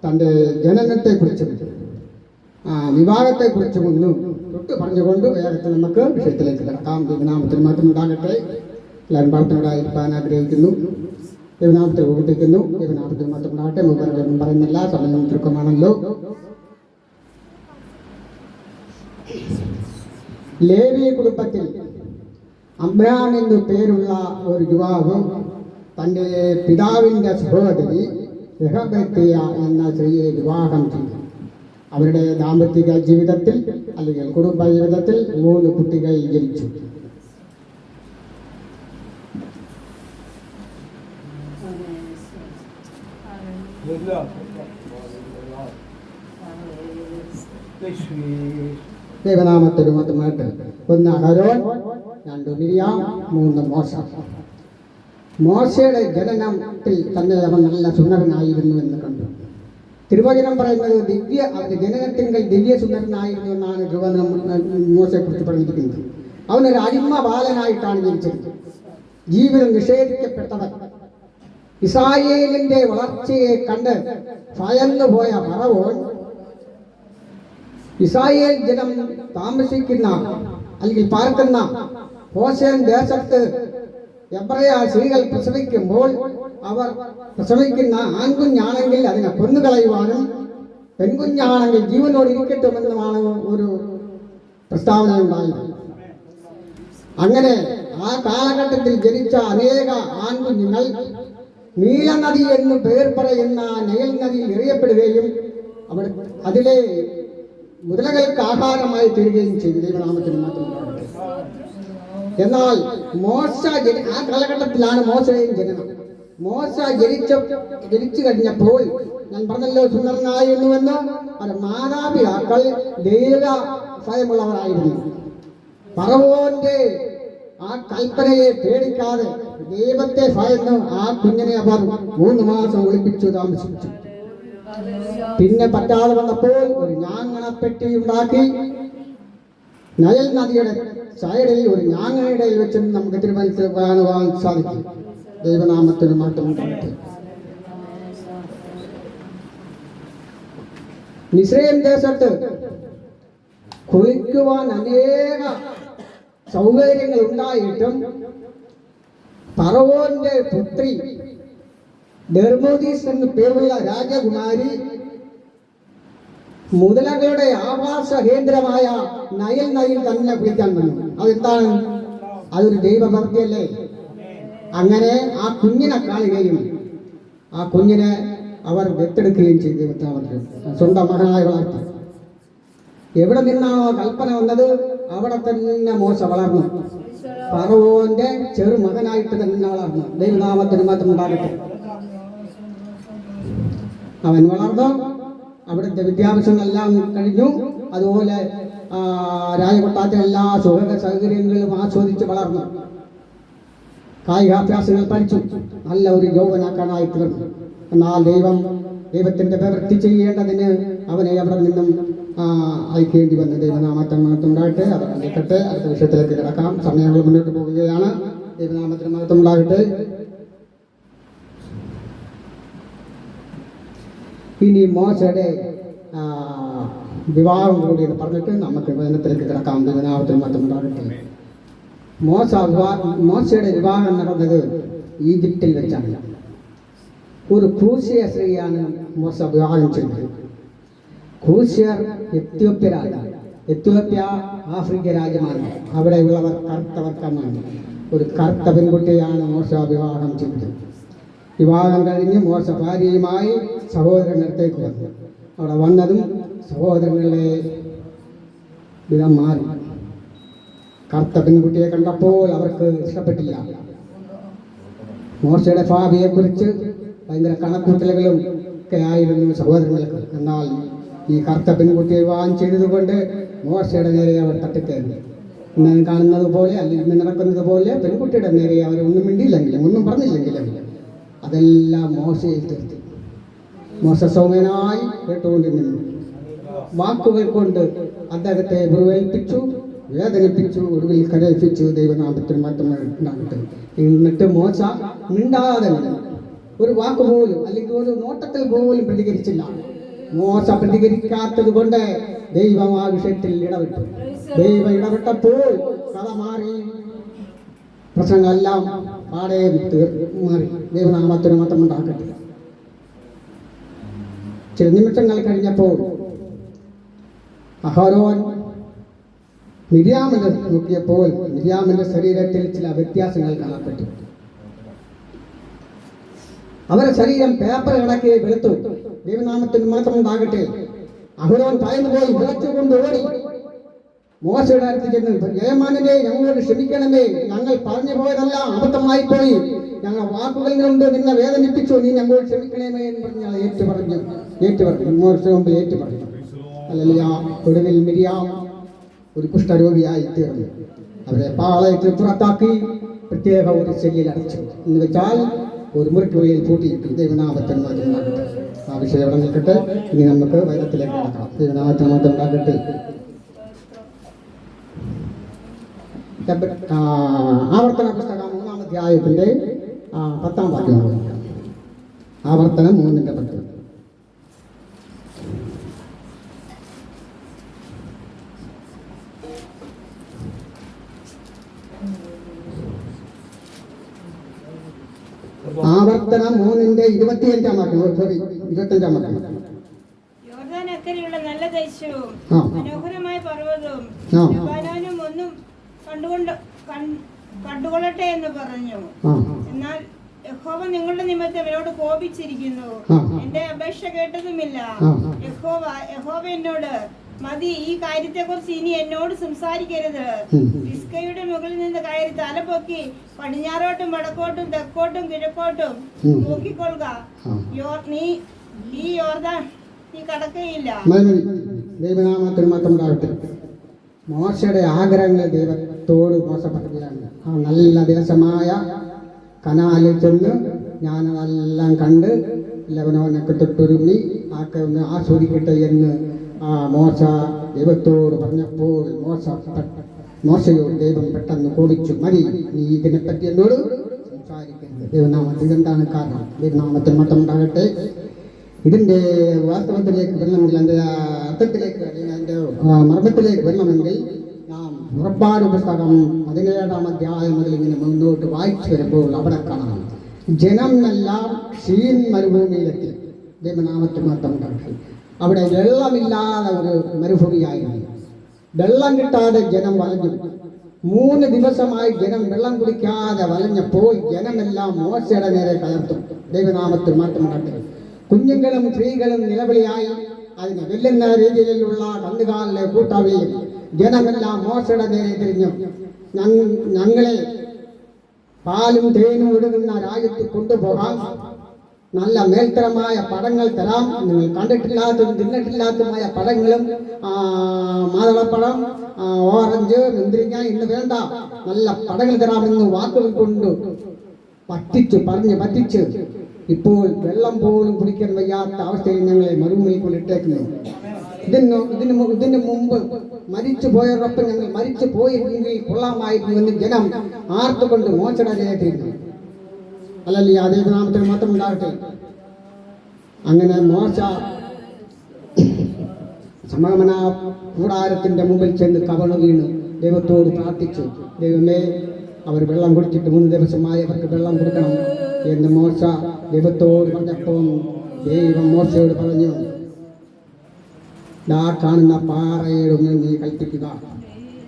തൻ്റെ ജനനത്തെക്കുറിച്ചും വിവാഹത്തെക്കുറിച്ചും ഒന്നും തൊട്ട് പറഞ്ഞുകൊണ്ട് വേഗത്തിൽ നമുക്ക് വിഷയത്തിലേക്ക് കിടക്കാം. ദൈവനാമത്തിന് മാത്രം ഉണ്ടാകട്ടെ. എല്ലാവരും പ്രാർത്ഥനയോടായിരിക്കാൻ ആഗ്രഹിക്കുന്നു. ദൈവനാമത്തെ ഓർമ്മിപ്പിക്കുന്നു. ദൈവനാമത്തിന് മാത്രം ഉണ്ടാകട്ടെ. മുഖം പറയുന്നില്ല, സമയം ചുരുക്കമാണല്ലോ. ലേവി കുടുംബത്തിൽ അബ്രഹാം എന്നു പേരുള്ള ഒരു യുവാവ് തൻ്റെ പിതാവിൻ്റെ സഹോദരി രഹബെത്തിയ എന്ന സ്ത്രീയെ വിവാഹം ചെയ്തു. അവരുടെ ദാമ്പത്തിക ജീവിതത്തിൽ അല്ലെങ്കിൽ കുടുംബ ജീവിതത്തിൽ 3 കുട്ടികൾ ജനിച്ചു. ദൈവനാമത്തിന് മാത്രമായിട്ട് 1 അഹരോൻ, 2 മിരിയാം, 3 മോശ. മോശയുടെ ജനനത്തിൽ തന്നെ അവൻ നല്ല സുന്ദരനായിരുന്നു എന്ന് കണ്ടു. തിരുവചനം പറയുന്നത് അവന്റെ ജനനത്തിങ്കൽ ദിവ്യ സുന്ദരനായിരുന്നു എന്നാണ് തിരുവചനം മോശയെക്കുറിച്ച് പറഞ്ഞിരിക്കുന്നത്. അവനൊരു അടിമ ബാലനായിട്ടാണ് ജനിച്ചത്. ജീവിതം നിഷേധിക്കപ്പെട്ടവൻ. ഇസ്രായേലിന്റെ വളർച്ചയെ കണ്ട് ഭയന്നു പോയ ഫറവോൻ ഇസ്രായേൽ ജനം താമസിക്കുന്ന അല്ലെങ്കിൽ പാർക്കുന്ന ഹോശേൻ ദേശത്ത് എബ്രായ സ്ത്രീകൾ പ്രസവിക്കുമ്പോൾ അവർ പ്രസവിക്കുന്ന ആൺകുഞ്ഞാണെങ്കിൽ അതിനെ കൊന്നുകളയുവാനും പെൺകുഞ്ഞാണെങ്കിൽ ജീവനോട് ഇരിക്കട്ടുമെന്നുമാണ് ഒരു പ്രസ്താവന ഉണ്ടായത്. അങ്ങനെ ആ കാലഘട്ടത്തിൽ ജനിച്ച അനേക ആൺകുഞ്ഞുങ്ങൾ നീലനദി എന്ന് പേർ പറയുന്ന നൈൽ നദിയിൽ എറിയപ്പെടുകയും അവിടെ അതിലെ മുതലകൾക്ക് ആഹാരമായി തീരുകയും ചെയ്തു. ദൈവനാമത്തിന് മാത്രം. എന്നാൽ മോശ ആ കാലഘട്ടത്തിലാണ് മോശയും ജനനം. മോശ ജനിച്ചു കഴിഞ്ഞപ്പോൾ ഞാൻ പറഞ്ഞല്ലോ സുന്ദരനായിരുന്നുവെന്ന്. അവരുടെ മാതാപിതാക്കൾ ദൈവ ഭയമുള്ളവരായിരുന്നു. ഫറവോന്റെ ആ കൽപ്പനയെ പേടിക്കാതെ ദൈവത്തെ ഭയന്ന് ആ കുഞ്ഞിനെ അവർ 3 മാസം ഒളിപ്പിച്ചു താമസിപ്പിച്ചു. പിന്നെ പറ്റാതെ വന്നപ്പോൾ ഒരു ഞാങ്ങണപ്പെട്ടി ഉണ്ടാക്കി നയൽ നദിയുടെ സൈഡിൽ ഒരു ഞാങ്ങണയിടയിൽ വെച്ച് നമുക്ക് തിരുവനന്തപുരത്ത് കാണുവാൻ സാധിക്കും. ദൈവനാമത്തിന് മാറ്റം ഉണ്ടാകട്ടെ. മിസ്രൈം ദേശത്ത് കുളിക്കുവാൻ അനേക സൗകര്യങ്ങൾ ഉണ്ടായിട്ടും ഫറവോന്റെ പുത്രി ഡെർമോദീസ് എന്ന് പേരുള്ള രാജകുമാരി മുതലകളുടെ ആവാസ കേന്ദ്രമായ നയൽ നദിയിൽ തന്നെ കുളിക്കാൻ വന്നു. അതെന്താണ്? അതൊരു ദൈവഭക്തിയല്ലേ? അങ്ങനെ ആ കുഞ്ഞിനെ കാണുകയും ആ കുഞ്ഞിനെ അവർ ദത്തെടുക്കുകയും ചെയ്തു. സ്വന്തം മകനായി വളർത്തി. എവിടെ നിന്നാണോ കൽപ്പന വന്നത് അവിടെ തന്നെ മോശ വളർന്നു. ഫറവോന്റെ ചെറുമകനായിട്ട് തന്നെ വളർന്നു. ദൈവനാമത്തിന് മാത്രം ഉണ്ടാകട്ടെ. അവൻ വളർന്നു. അവിടുത്തെ വിദ്യാഭ്യാസങ്ങളെല്ലാം കഴിഞ്ഞു. അതുപോലെ രാജകൊട്ടാരത്തെ എല്ലാ സുഖ സൗകര്യങ്ങളും ആസ്വദിച്ച് വളർന്നു. കായികാഭ്യാസങ്ങൾ പഠിച്ചു. നല്ല ഒരു യൗവനാക്കാനായി തീർന്നു. എന്നാൽ ദൈവത്തിന്റെ പ്രവൃത്തി ചെയ്യേണ്ടതിന് അവനെ അവിടെ നിന്നും അയക്കേണ്ടി വന്നു. ദൈവനാമത്തിന് മഹത്വം ഉണ്ടാകട്ടെ. അത് കണ്ടിട്ടെ അടുത്ത വിഷയത്തിലേക്ക് കിടക്കാം. സമയങ്ങൾ മുന്നോട്ട് പോവുകയാണ്. ദൈവനാമത്തിന് മഹത്വം ഉണ്ടാകട്ടെ. ഇനി മോശയുടെ വിവാഹം കൂടി പറഞ്ഞിട്ട് നമുക്ക് വചനത്തിലേക്ക് കിടക്കാം. ദൈവനാമത്തിന് മഹത്വം ഉണ്ടാകട്ടെ. മോശയുടെ വിവാഹം നടന്നത് ഈജിപ്തിൽ വെച്ചാണ്. ഒരു ക്രൂശിയ സ്ത്രീയാണ് മോശ വിവാഹം ചെയ്തത്. ക്രൂശ്യർ എത്യോപ്യ രാജ്യമാണ്. എത്യോപ്യ ആഫ്രിക്ക രാജ്യമാണ്. അവിടെയുള്ളവർ കറുത്തവർക്കമാണ്. ഒരു കറുത്ത പെൺകുട്ടിയാണ് മോശ വിവാഹം ചെയ്തത്. വിവാഹം കഴിഞ്ഞ് മോശ ഭാര്യയുമായി സഹോദരനടുത്തേക്ക് വന്നു. അവിടെ വന്നതും സഹോദരങ്ങളെ വിധം മാറി. കറുത്ത പെൺകുട്ടിയെ കണ്ടപ്പോൾ അവർക്ക് ഇഷ്ടപ്പെട്ടില്ല. മോശയുടെ ഭാവിയെക്കുറിച്ച് ഭയങ്കര കണക്കൂട്ടലുകളും ഒക്കെ ആയിരുന്നു സഹോദരങ്ങൾക്ക്. എന്നാൽ ഈ കറുത്ത പെൺകുട്ടിയെ വിവാഹം ചെയ്തതുകൊണ്ട് മോശയുടെ നേരെ അവർ തട്ടിക്കയറി. ഇന്ന് കാണുന്നത് പോലെ അല്ലെങ്കിൽ ഇന്ന് നടക്കുന്നത് പോലെ പെൺകുട്ടിയുടെ നേരെ അവർ ഒന്നും മിണ്ടിയില്ലെങ്കിലും ഒന്നും പറഞ്ഞില്ലെങ്കിലും അതെല്ലാം മോശയിൽ തീർത്തി. മോശ സൗമ്യനായി കേട്ടുകൊണ്ട് നിന്നു. വാക്കുകൾ കൊണ്ട് അദ്ദേഹത്തെ മുറിവേൽപ്പിച്ചു, വേദനിപ്പിച്ചു, ഒടുവിൽ കരയിപ്പിച്ചു. ദൈവനാമത്തിന് മാത്രം ഉണ്ടാകട്ടെ. എന്നിട്ട് മോശ മിണ്ടാതെ ഒരു വാക്ക് പോലും അല്ലെങ്കിൽ ഒരു നോട്ടത്തിൽ പോലും പ്രതികരിച്ചില്ല. മോശ പ്രതികരിക്കാത്തത് കൊണ്ട് ദൈവം ആ വിഷയത്തിൽ ഇടപെട്ടു. ദൈവം ഇടപെട്ടപ്പോൾ കഥ മാറി. പ്രശ്നങ്ങളെല്ലാം പാടെ മാറി. ദൈവനാമത്തിന് മാത്രം ഉണ്ടാക്കട്ടെ. ചില നിമിഷങ്ങൾ കഴിഞ്ഞപ്പോൾ അഹരോൻ മിര്യാമിനെ നോക്കിയപ്പോൾ മിര്യാമിന്റെ ശരീരത്തിൽ ചില വ്യത്യാസങ്ങൾ കാണപ്പെട്ടു. അവരുടെ ശരീരം പേപ്പർ കണക്കെ വെളുത്തു. ദൈവനാമത്തിന് മാത്രം ഉണ്ടാകട്ടെ. അഹരോൻ ഭയന്നു പോയി വിറച്ചുകൊണ്ട് ഓടി മോശയുടെ അടുത്ത് ചെന്ന്, യജമാനനെ ഞങ്ങളോട് ക്ഷമിക്കണമേ, ഞങ്ങൾ പറഞ്ഞു പോയതല്ല, അബദ്ധമായി പോയി, ഞങ്ങൾ വാക്കുകൾ കൊണ്ട് നിന്നെ വേദനിപ്പിച്ചു, നീ ഞങ്ങളോട് ക്ഷമിക്കണമേ എന്ന് പറഞ്ഞ് ഏറ്റുപറഞ്ഞു. മോശ മുമ്പിൽ ഏറ്റുപറഞ്ഞു. അല്ലെങ്കിൽ ഒടുവിൽ മിരിയാം ഒരു കുഷ്ഠരോഗിയായി തീർന്നു. അവരെ പാളയത്തിൽ പുറത്താക്കി പ്രത്യേക ഒരു സെല്ലിൽ അടച്ചു. എന്ന് വെച്ചാൽ ഒരു മുറിക്കുള്ളിൽ പൂട്ടിയിട്ടു. ദൈവനാമത്തിന് മാത്രം ഉണ്ടാകട്ടെ. ആ വിഷയം എവിടെ നിൽക്കട്ടെ. ഇനി നമുക്ക് വേദത്തിലേക്ക് കിടക്കാം. ദൈവനാമത്തിന് മാത്രം ഉണ്ടാകട്ടെ. ആവർത്തന പുസ്തകം 3-ാം അധ്യായത്തിൻ്റെ 10-ാം വാക്യം. ആവർത്തനം 3:10. ആവർത്തനം 3:25 വാക്യം. 25 വാക്യം. യോർദാനക്കരെയുള്ള നല്ല ദേശവും മനോഹരമായ പർവ്വതവും ലബാനോനും ഒന്നും കണ്ടുകൊള്ളട്ടെ എന്ന് പറഞ്ഞു. എന്നാൽ യഹോവ നിങ്ങളുടെ നിമിത്തം എന്നോട് കോപിച്ചിരിക്കുന്നു. എന്റെ അപേക്ഷ കേട്ടതുമില്ല. യഹോവ എന്നോട് മതി, ഈ കാര്യത്തെക്കുറിച്ച് ഇനി എന്നോട് സംസാരിക്കരുത്. പിസ്കയുടെ മുകളിൽ നിന്ന് കയറി തലപൊക്കി പടിഞ്ഞാറോട്ടും വടക്കോട്ടും തെക്കോട്ടും കിഴക്കോട്ടും നോക്കിക്കൊള്ളുക. ഈ യോർദാൻ നീ കടക്കയില്ല. മോശയുടെ ആഗ്രഹങ്ങൾ ദൈവത്തോട് മോശപ്പെട്ടതാണ്. ആ നല്ല ദേശമായ കനാലിൽ ചെന്ന് ഞാനതെല്ലാം കണ്ട് ലബനോനൊക്കെ തൊട്ടുരുമ്മി ആക്കെ ഒന്ന് ആസ്വദിക്കട്ടെ എന്ന് മോശ ദൈവത്തോട് പറഞ്ഞപ്പോൾ മോശയോട് ദൈവം പെട്ടെന്ന് കോപിച്ചു. മതി, നീ ഇതിനെപ്പറ്റി എന്നോട് സംസാരിക്കരുത്. ദൈവനാമത്തിൽ എന്താണ് കാരണം? ദൈവനാമത്തിൽ മതം ഉണ്ടാകട്ടെ. ഇതിൻ്റെ വാസ്തവത്തിലേക്ക് വരണമെങ്കിൽ, അതിൻ്റെ അർത്ഥത്തിലേക്ക് അല്ലെങ്കിൽ അതിൻ്റെ മർമ്മത്തിലേക്ക് വരണമെങ്കിൽ നാം പുറപ്പാട് പുസ്തകം 17-ാം അധ്യായം മുതൽ ഇങ്ങനെ മുന്നോട്ട് വായിച്ചു വരുമ്പോൾ അവിടെ കാണാം. ജനം എല്ലാം ഷീൻ മരുഭൂമിയിലെത്തി. ദൈവനാമത്തിൽ മതം ഉണ്ടാകട്ടെ. അവിടെ വെള്ളമില്ലാതെ ഒരു മരുഭൂമിയായിരുന്നു. വെള്ളം കിട്ടാതെ ജനം വലഞ്ഞു. 3 ദിവസമായി ജനം വെള്ളം കുടിക്കാതെ വലഞ്ഞപ്പോൾ ജനമെല്ലാം മോശയുടെ നേരെ കയർത്തും. ദൈവനാമത്തിൽ മാറ്റമുണ്ടാക്കി. കുഞ്ഞുങ്ങളും സ്ത്രീകളും നിലവിളിയായി അതിനെ വെല്ലുന്ന രീതിയിലുള്ള കന്നുകാലിലെ കൂട്ടാവിളിയും ജനമെല്ലാം മോശയുടെ നേരെ തിരിഞ്ഞു. ഞങ്ങളെ പാലും തേനും ഒഴുകുന്ന രാജ്യത്ത് കൊണ്ടുപോകാം, നല്ല മേൽത്തരമായ പഴങ്ങൾ തരാം, നിങ്ങൾ കണ്ടിട്ടില്ലാത്തതും തിന്നിട്ടില്ലാത്തതുമായ പഴങ്ങളും മാതളപ്പഴം, ഓറഞ്ച്, മുന്തിരിങ്ങ ഇന്ന് വേണ്ട, നല്ല പഴങ്ങൾ തരാമെന്ന് വാക്കുകൾ കൊണ്ട് പറ്റിച്ച് ഇപ്പോൾ വെള്ളം പോലും കുടിക്കാൻ വയ്യാത്ത അവസ്ഥയിൽ ഞങ്ങളെ മരുഭൂമിയിൽ കൊണ്ടിട്ടേക്കുന്നു. ഇതിന് മുമ്പ് മരിച്ചു പോയവരൊപ്പം ഞങ്ങൾ മരിച്ചു പോയിരുന്നെങ്കിൽ കൊള്ളാമായിരുന്നു എന്ന് ജനം ആർത്തുകൊണ്ട് മോശടേറ്റിരുന്നു. അല്ലല്ലേ, അതേ നാമത്തിൽ മാത്രം ഉണ്ടാകട്ടെ. അങ്ങനെ മോശ സമാഗമന കൂടാരത്തിന്റെ മുമ്പിൽ ചെന്ന് കവണു വീണു ദൈവത്തോട് പ്രാർത്ഥിച്ചു. ദൈവമേ, അവർ വെള്ളം കുടിച്ചിട്ട് 3 ദിവസമായി അവർക്ക് വെള്ളം കൊടുക്കണം എന്ന് മോശ ദൈവത്തോട് പറഞ്ഞപ്പോൾ ദൈവം മോശയോട് പറഞ്ഞു, കാണുന്ന പാറയോട് നീ കൽപ്പിക്കുക,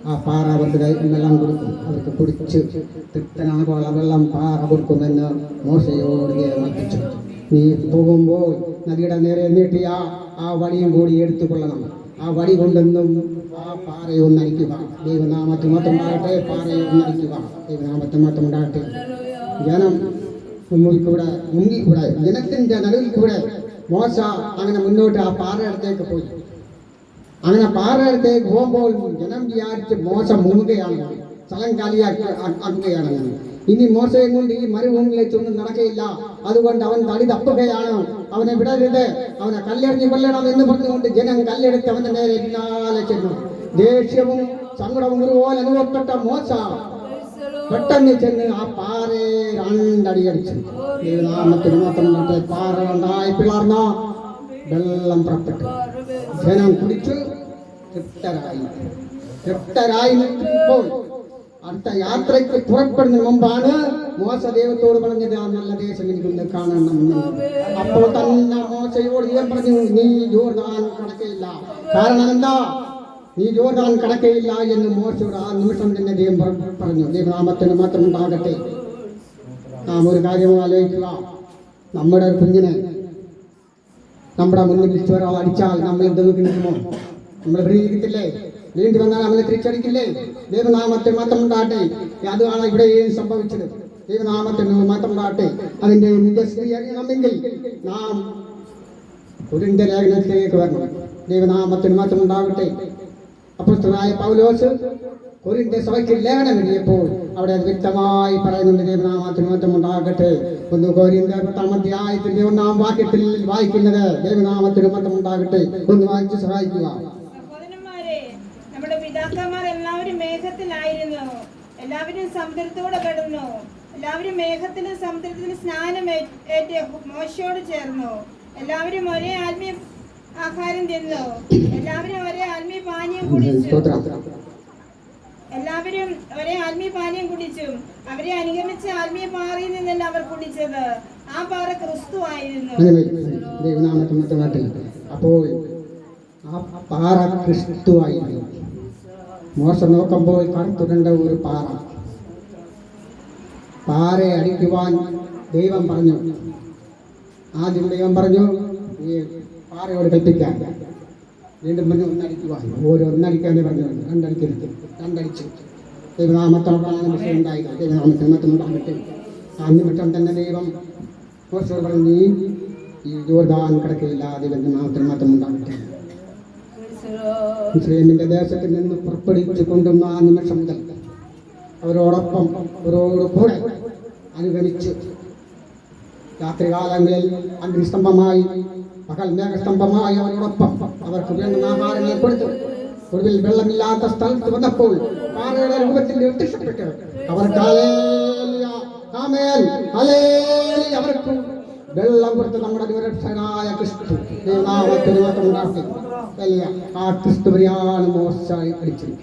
ആ പാറ അവർക്ക് വെള്ളം കൊടുക്കും, അവർക്ക് കുടിച്ച് തൃപ്തനാകുള്ള വെള്ളം പാറ കൊടുക്കുമെന്ന് മോശയോട് കൽപ്പിച്ചു. നീ പോകുമ്പോൾ നദിയുടെ നേരെ നീട്ടിയ ആ വടിയും കൂടി എടുത്തുകൊള്ളണം. ആ വടി കൊണ്ടെന്നും ആ പാറയെ ഒന്നടിക്കുക. ദൈവനാമത്തിൽ മാത്രം ഉണ്ടാകട്ടെ. പാറയെ ഒന്നടിക്കുക. ദൈവനാമത്തിൽ മാത്രം ഉണ്ടാകട്ടെ. ജനം മുങ്ങിക്കൂടെ ജനത്തിന്റെ നടുവിൽ കൂടെ മോശ അങ്ങനെ മുന്നോട്ട് ആ പാറയടുത്തേക്ക് പോയി. അങ്ങനെ പാറയടുത്തേക്ക് പോകുമ്പോൾ ജനം വിചാരിച്ച് മോശ മുങ്ങുകയാണ്, സ്ഥലം കാലിയാക്കുകയാണ്. ഇനി മോശയെ കൊണ്ട് ഈ മരുഭൂമിയിലേക്കൊന്നും നടക്കയില്ല, അതുകൊണ്ട് അവൻ തടി തപ്പുകയാണ്, അവനെ വിടരുത്, അവനെ കല്ലെറിഞ്ഞ് കൊല്ലണം എന്ന് പറഞ്ഞുകൊണ്ട് ജനം കല്ലെടുത്ത് അവന്റെ നേരെ പിന്നാലെ ചെന്നു. ദേഷ്യവും സങ്കടവും ഒരുപോലെ അനുഭവപ്പെട്ട മോശ പെട്ടെന്ന് ചെന്ന് ആ പാറയെ 2 അടി അടിച്ചു. ദൈവനാമത്തിന് മാത്രം പാറ 2ആയി പിളർന്ന വെള്ളം പുറപ്പെട്ടു. ജനം കുടിച്ചു തൃപ്തരായി നിൽക്കുമ്പോൾ അടുത്ത യാത്രയ്ക്ക് പുറപ്പെടുന്നതിന് മുമ്പാണ് മോശ ദൈവത്തോട് പറഞ്ഞത്, ആ നല്ല ദേശം എനിക്കൊന്ന് കാണണം. അപ്പോൾ തന്നെ മോശയോട് ദൈവം പറഞ്ഞു, നീ യോർദാൻ കടക്കയില്ല. കാരണം എന്താ? നീ യോർദാൻ കടക്കയില്ല എന്ന് മോശയോട് ആ നിമിഷം തന്നെ ദൈവം പറഞ്ഞു. ദൈവനാമത്തിന് മാത്രം ഉണ്ടാകട്ടെ. നാം ഒരു കാര്യം ആലോചിക്കുക. നമ്മുടെ കുഞ്ഞിനെ നമ്മുടെ മുന്നിൽ ഒരാൾ അടിച്ചാൽ നമ്മൾ എന്ത് നിൽക്കുമോ? നമ്മൾ പ്രതികരിക്കത്തില്ലേ? വീണ്ടും വന്നാൽ നമ്മളെ തിരിച്ചടിക്കില്ലേ? ദൈവനാമത്തിൽ മാത്രം ഉണ്ടാകട്ടെ. അതാണ് ഇവിടെ സംഭവിച്ചത്. ദൈവനാമത്തിന് മാത്രം ഉണ്ടാകട്ടെ. അതിന്റെ നിജസ്ഥിതി അറിയണമെങ്കിൽ നാം കുരിന്ത ലേഖനത്തിലേക്ക് വരണം. ദൈവനാമത്തിന് മാത്രം ഉണ്ടാകട്ടെ. അപ്പോസ്തലനായ പൗലോസ് കൊരിന്ത്യർ സഭയ്ക്ക് ലേഖനം എഴുതിയപ്പോൾ അവിടെ അത് വ്യക്തമായി പറയുന്നുണ്ട്. ദൈവനാമത്തിന് മാത്രം ഉണ്ടാകട്ടെ. 1 കൊരിന്ത്യർ 10 അധ്യായത്തിന്റെ 1-ാം വാക്യത്തിൽ വായിക്കുന്നത് ദൈവനാമത്തിന് മാത്രം ഉണ്ടാകട്ടെ. ഒന്ന് വായിച്ച് സഹായിക്കുക. സഹോദരന്മാരെ, നമ്മുടെ പിതാക്കന്മാർ എല്ലാവരും മേഘത്തിലായിരുന്നു, എല്ലാവരും സമുദ്രത്തോടെ കടന്നു, എല്ലാവരും മേഘത്തിലും സമുദ്രത്തിലും സ്നാനം ഏറ്റ് മോശയോട് ചേർന്നു, എല്ലാവരും ഒരേ ആത്മീയ ആഹാരം തിന്നു, എല്ലാവരും ഒരേ ആത്മീയ പാനീയം കുടിച്ചു, എല്ലാവരും ഒരേ ആത്മീയ പാനീയം കുടിച്ചു. അവരെ അനുഗമിച്ച ആത്മീയ പാറയിൽ നിന്നല്ല അവർ കുടിച്ചത്, ആ പാറ ക്രിസ്തു ആയിരുന്നു. അപ്പോൾ ആ പാറ ക്രിസ്തു ആയിരുന്നു. മോശ നോക്കുമ്പോൾ കറുത്തുകണ്ട ഒരു പാറയെ അടിക്കുവാൻ ദൈവം പറഞ്ഞു. ആദ്യം ദൈവം പറഞ്ഞു ഈ പാറയോട് കൽപ്പിക്കാൻ. വീണ്ടും പറഞ്ഞു ഒന്നടിക്കുവാൻ. ഒന്നടിക്കാനേ പറഞ്ഞു, രണ്ടടിക്കരുത്. രണ്ടടിച്ചു. ദൈവനാമത്തോടാണ് വിഷയം ഉണ്ടായത്. ദൈവനാമത്തിന് മറ്റും ഉണ്ടാകട്ടെ. ആ നിമിഷം തന്നെ ദൈവം മോശയോട് പറഞ്ഞു, നീ ഈ യോർദാൻ കിടക്കയില്ല. ദൈവനാമത്തിന് മറ്റും ഉണ്ടാകട്ടെ. ഇസ്രായേലിന്റെ ദേശത്തിൽ നിന്ന് പുറപ്പെടുവിച്ചു കൊണ്ടുവന്ന ആ നിമിഷം മുതൽ അവരോടൊപ്പം അവരോട് കൂടെ അനുഗമിച്ച് രാത്രികാലങ്ങളിൽ അഗ്നിസ്തംഭമായി പകൽ മേഘസ്തംഭമായി അവരോടൊപ്പം അവർക്ക് വേണ്ടുന്ന ആഹാരങ്ങൾ കൊടുത്തു. ഒടുവിൽ വെള്ളമില്ലാത്ത സ്ഥലത്ത് വന്നപ്പോൾ പാറയുടെ രൂപത്തിൽ പ്രത്യക്ഷപ്പെട്ട് അവർക്ക് അവർക്ക് വെള്ളം കൊടുത്ത് നമ്മുടെ രക്ഷകനായ ക്രിസ്തു ദൈവനാമത്തിന് മാത്രം ഉണ്ടാക്കി. ആ ക്രിസ്തുവിനെയാണ് മോശ അടിച്ചത്.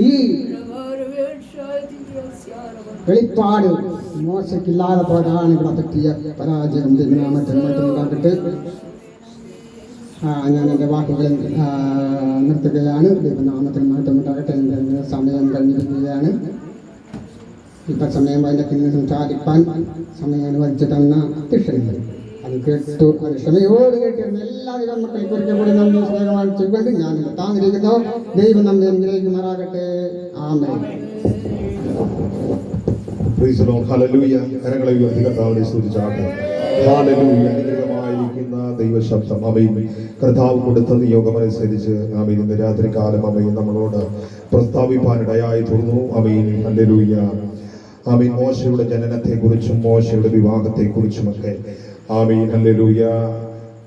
ഈ വെളിപ്പാട് മോശക്കില്ലാതെ പോയതാണ് ഇവിടെ പറ്റിയ പരാജയം. ദൈവനാമത്തിന് മാത്രം ഉണ്ടാകട്ടെ. ഞാൻ എൻ്റെ വാക്കുകളിൽ നിർത്തുകയാണ്. ദൈവനാമത്തിന് മാത്രം ഉണ്ടാകട്ടെ. എൻ്റെ സമയം കഴിഞ്ഞിരിക്കുകയാണ്. ഇപ്പം സമയം അതിൻ്റെ സംസാരിപ്പാൻ സമയം അനുവദിച്ചു തന്ന അധ്യക്ഷന്മാർ അത് കേട്ടു, അത് ക്ഷമയോട് കേട്ടിരുന്ന എല്ലാ ദൈവമക്കളെ കുറിച്ച് കൂടി നന്ദി സ്നേഹമാണ് ചെയ്തുകൊണ്ട് ഞാൻ താന്നിരിക്കുന്നു. ദൈവം നമ്മെ അനുഗ്രഹിക്കുമാറാകട്ടെ. ആമേൻ. Praise the lord. ഹല്ലേലൂയ. കരങ്ങളെ ഉയർത്തി കർത്താവിനെ സ്തുതിച്ചാട്ടെ. ഹല്ലേലൂയ. അനുഗ്രഹമായിരിക്കുന്ന ദൈവശബ്ദം ആമേൻ. കർത്താവ് കൊടുത്ത നിയോഗമനുസരിച്ച് ആമേൻ ഇന്ന് രാത്രികാലം ആമേൻ നമ്മളോട് പ്രസ്താവിപ്പാനിടയായി തീർന്നു. ആമേൻ. ഹല്ലേലൂയ. ആമേൻ. മോശയുടെ ജനനത്തെക്കുറിച്ചും മോശയുടെ വിവാഹത്തെക്കുറിച്ചുമൊക്കെ ആമേൻ ഹല്ലേലൂയ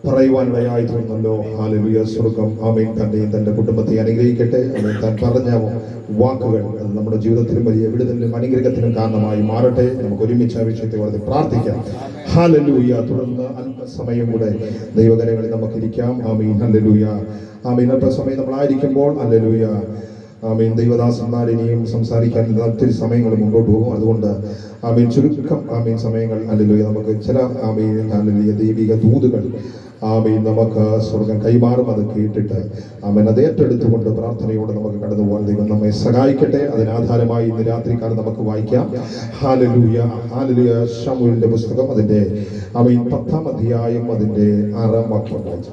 പറയുവാനിടയായി തീർന്നല്ലോ. ഹല്ലേലൂയ. സ്വർഗ്ഗം ആമേൻ തന്നെയും തൻ്റെ കുടുംബത്തെ അനുഗ്രഹിക്കട്ടെ. ആമേൻ. താൻ പറഞ്ഞ വാക്കുകൾ അത് നമ്മുടെ ജീവിതത്തിലും വലിയ വിടുതലിനും അനുഗ്രഹത്തിനും കാരണമായി മാറട്ടെ. നമുക്ക് ഒരുമിച്ച് ആ വിഷയത്തെ വളരെ പ്രാർത്ഥിക്കാം. ഹല്ലേലൂയ. തുടർന്ന് അല്പസമയം കൂടെ ദൈവകരങ്ങളിൽ നമുക്ക് ഇരിക്കാം. ആമേൻ. ഹല്ലേലൂയ. ആമേൻ. അല്പസമയം നമ്മളായിരിക്കുമ്പോൾ ഹല്ലേലൂയ ആമേൻ ദൈവദാസന്മാർ ഇനിയും സംസാരിക്കാൻ ഒത്തിരി സമയങ്ങൾ മുമ്പോട്ട് പോകും. അതുകൊണ്ട് ആമേൻ ചുരുക്കം ആമേൻ സമയങ്ങൾ ഹല്ലേലൂയ നമുക്ക് ചില ആമേൻ ഹല്ലേലൂയ ദൈവിക ദൂതുകൾ ആമേൻ നമുക്ക് സ്വർഗം കൈമാറും. അത് കേട്ടിട്ട് ആമേൻ അത് ഏറ്റെടുത്തുകൊണ്ട് പ്രാർത്ഥനയോടെ നമുക്ക് കടന്നു പോകാൻ ദൈവം നമ്മെ സഹായിക്കട്ടെ. അതിനാധാരമായി ഇന്ന് രാത്രിക്കാലം നമുക്ക് വായിക്കാം. ഹല്ലേലൂയ. ഹല്ലേലൂയ. ശമൂവേലിന്റെ പുസ്തകം അതിന്റെ ആമേൻ 10-ാം അധ്യായം അതിന്റെ 6-ാം വാക്യം വായിച്ചു.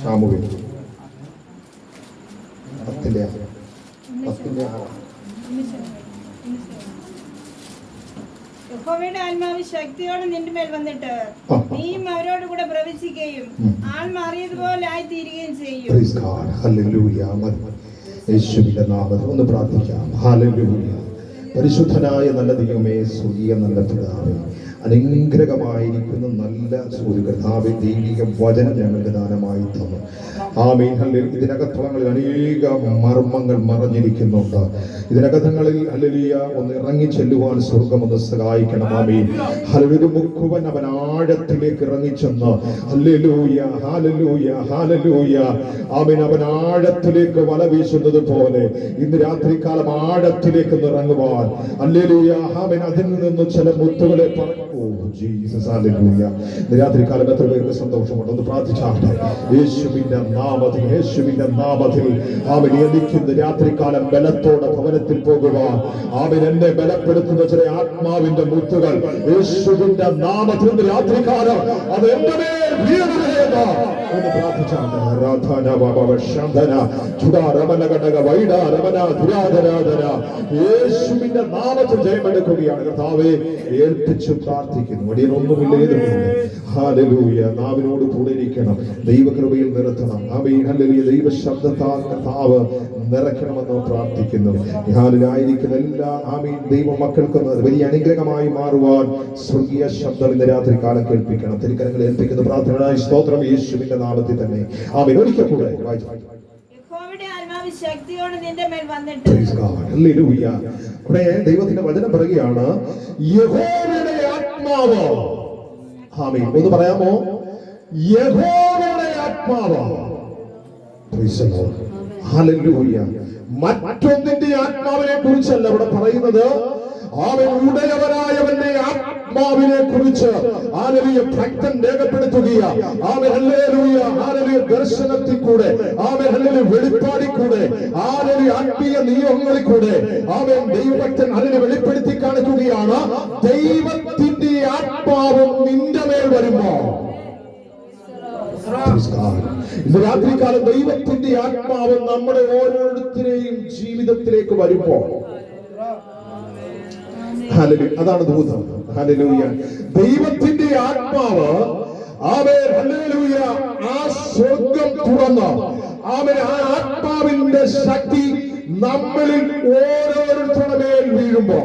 ശമൂവേൽ 10-ന്റെ 6. യഹോവയുടെ ആത്മാവ് ശക്തിയോടെ നിന്റെ മേൽ വന്നിട്ട് നീയും അവരോട് കൂടെ പ്രവചിക്കുകയും ആൾ മാറിയതുപോലെ ആയിത്തീരുകയും ചെയ്യും. യേശുവിന്റെ നാമത്തിൽ ഒന്ന് പ്രാർത്ഥിക്കാം. ഹല്ലേലൂയ. പരിശുദ്ധനായ നല്ല ദൈവമേ, സ്വർഗീയ നല്ല പിതാവേ, അനുഗ്രഹമായിരിക്കുന്ന നല്ല ഒരു കർത്താവേ ദൈവിക വചനം ഞങ്ങൾക്ക് ദാനമായി തന്നു. ആമേൻ. ഹല്ലേലൂയ. ഇതിനകത്തളങ്ങളിൽ അനേക മർമ്മങ്ങൾ മറഞ്ഞിരിക്കുന്നുണ്ട്. ഇതിനകത്തങ്ങളിൽ ഹല്ലേലൂയ ഒന്ന് ഇറങ്ങി ചെല്ലുവാൻ സ്വർഗ്ഗം ഒന്ന് സഹായിക്കണം. ആമേൻ. ഹല്ലേലൂയ. മുക്കുവൻ അവൻ ആഴത്തിലേക്ക് ഇറങ്ങിച്ചെന്ന് ഹല്ലേലൂയ ഹല്ലേലൂയ ഹല്ലേലൂയ ആമേൻ അവൻ ആഴത്തിലേക്ക് വല വീശുന്നത് പോലെ ഇന്ന് രാത്രികാലം ആഴത്തിലേക്ക് ഇറങ്ങുവാൻ പറയുവാൻ ഹല്ലേലൂയ ആമേൻ അതിൽ നിന്ന് ചില മുത്തുകളെ ജീസസ് ഹല്ലേലൂയ. രാത്രികാലം എത്ര പേർക്ക് സന്തോഷമുണ്ട്? ഒന്ന് പ്രാർത്ഥിച്ചാട്ടെ. യേശുവിന്റെ നാമത്തിൽ, യേശുവിന്റെ നാമത്തിൽ ആമേൻ എനിക്കിന്ന് രാത്രികാലം ബലത്തോടെ ഭവനത്തിൽ പോകുവാൻ ആമേൻ എന്നെ ബലപ്പെടുത്തുന്ന ചില ആത്മാവിന്റെ മുത്തുകൾ യേശുവിന്റെ നാമത്തിൽ രാത്രികാലം അത് എന്റെ മേൽ വീഴുകയെന്ന് ഒന്ന് പ്രാർത്ഥിച്ചാട്ടെ. രാധാന ബാബ ശാന്തന ചുടാ രമന ഘടക വൈഡ രമന ദുരാധരാധന യേശുവിന്റെ നാമത്തിൽ ജയമെടുക്കുകയാണ്. കർത്താവേ ഏൽപ്പിച്ചു പ്രാർത്ഥിക്കുന്നു. അടിയൊന്നുമില്ലേ ഹല്ലേലൂയ. നാവിനോട് കൂടെ ഇരിക്കണം, ദൈവകൃപയിൽ നിർത്തണം. Amen hallelujah. ദൈവ ശബ്ദത്താൽ കർത്താവ് നിറയ്ക്കണമെന്ന് പ്രാർത്ഥിക്കുന്നു. ഹാലിലായിരിക്കുന്ന എല്ലാ ആമേൻ ദൈവ മക്കൾക്കും വലിയ അനുഗ്രഹമായി മാറുവാൻ സ്വർഗീയ ശബ്ദം ഇന്ന് രാത്രി കാലം കേൾപ്പിക്കണം. തിരുക്കരങ്ങൾ ഏൽപ്പിക്കുന്ന പ്രാർത്ഥനയായി സ്തോത്രം യേശുവിന്റെ നാമത്തിൽ തന്നെ. ആമേൻ. ഒരിക്കൽ കൂടെ ശക്തിയോടെ നിന്റെ മേൽ വന്നിട്ട് ഇവിടെ ദൈവത്തിന്റെ വചനം പറയുകയാണ് യഹോവയുടെ ആത്മാവ്. ആമേൻ. ഒന്ന് പറയാമോ? യഹോവയുടെ ആത്മാവ്. ഹല്ലേലൂയ. മറ്റൊന്നിന്റെ ആത്മാവിനെ കുറിച്ചല്ല ഇവിടെ പറയുന്നത്. അവൻ ഉടയവനായവന്റെ ആത്മാവിനെ കുറിച്ച് ഭക്തൻ രേഖപ്പെടുത്തുകയാണ്. അവൻ ഹല്ലേലൂയ ഹല്ലേലൂയ ദർശനത്തിൽ കൂടെ, അവൻ ഹല്ലേലൂയ വെളിപ്പാടിൽ കൂടെ, ആത്മീയ നിയമങ്ങളിൽ കൂടെ അവൻ ദൈവഭക്തൻ അതിനെ വെളിപ്പെടുത്തി കാണിക്കുകയാണ്. ദൈവത്തിന്റെ ആത്മാവ് നിന്റെ മേൽ വരുമ്പോ ഇന്ന് രാത്രികാലം ദൈവത്തിന്റെ ആത്മാവ് നമ്മുടെ ഓരോരുത്തരെയും ജീവിതത്തിലേക്ക് വരുമ്പോ അതാണ് ദൂതം. ഹല്ലേലൂയ. ദൈവത്തിന്റെ ആത്മാവ് ആമേൻ ഹല്ലേലൂയ ആ സ്വർഗ്ഗം തുറന്ന് ആമേൻ ആ ആത്മാവിന്റെ ശക്തി നമ്മളിൽ ഓരോരുത്തരുടെ മേൽ വീഴുമ്പോ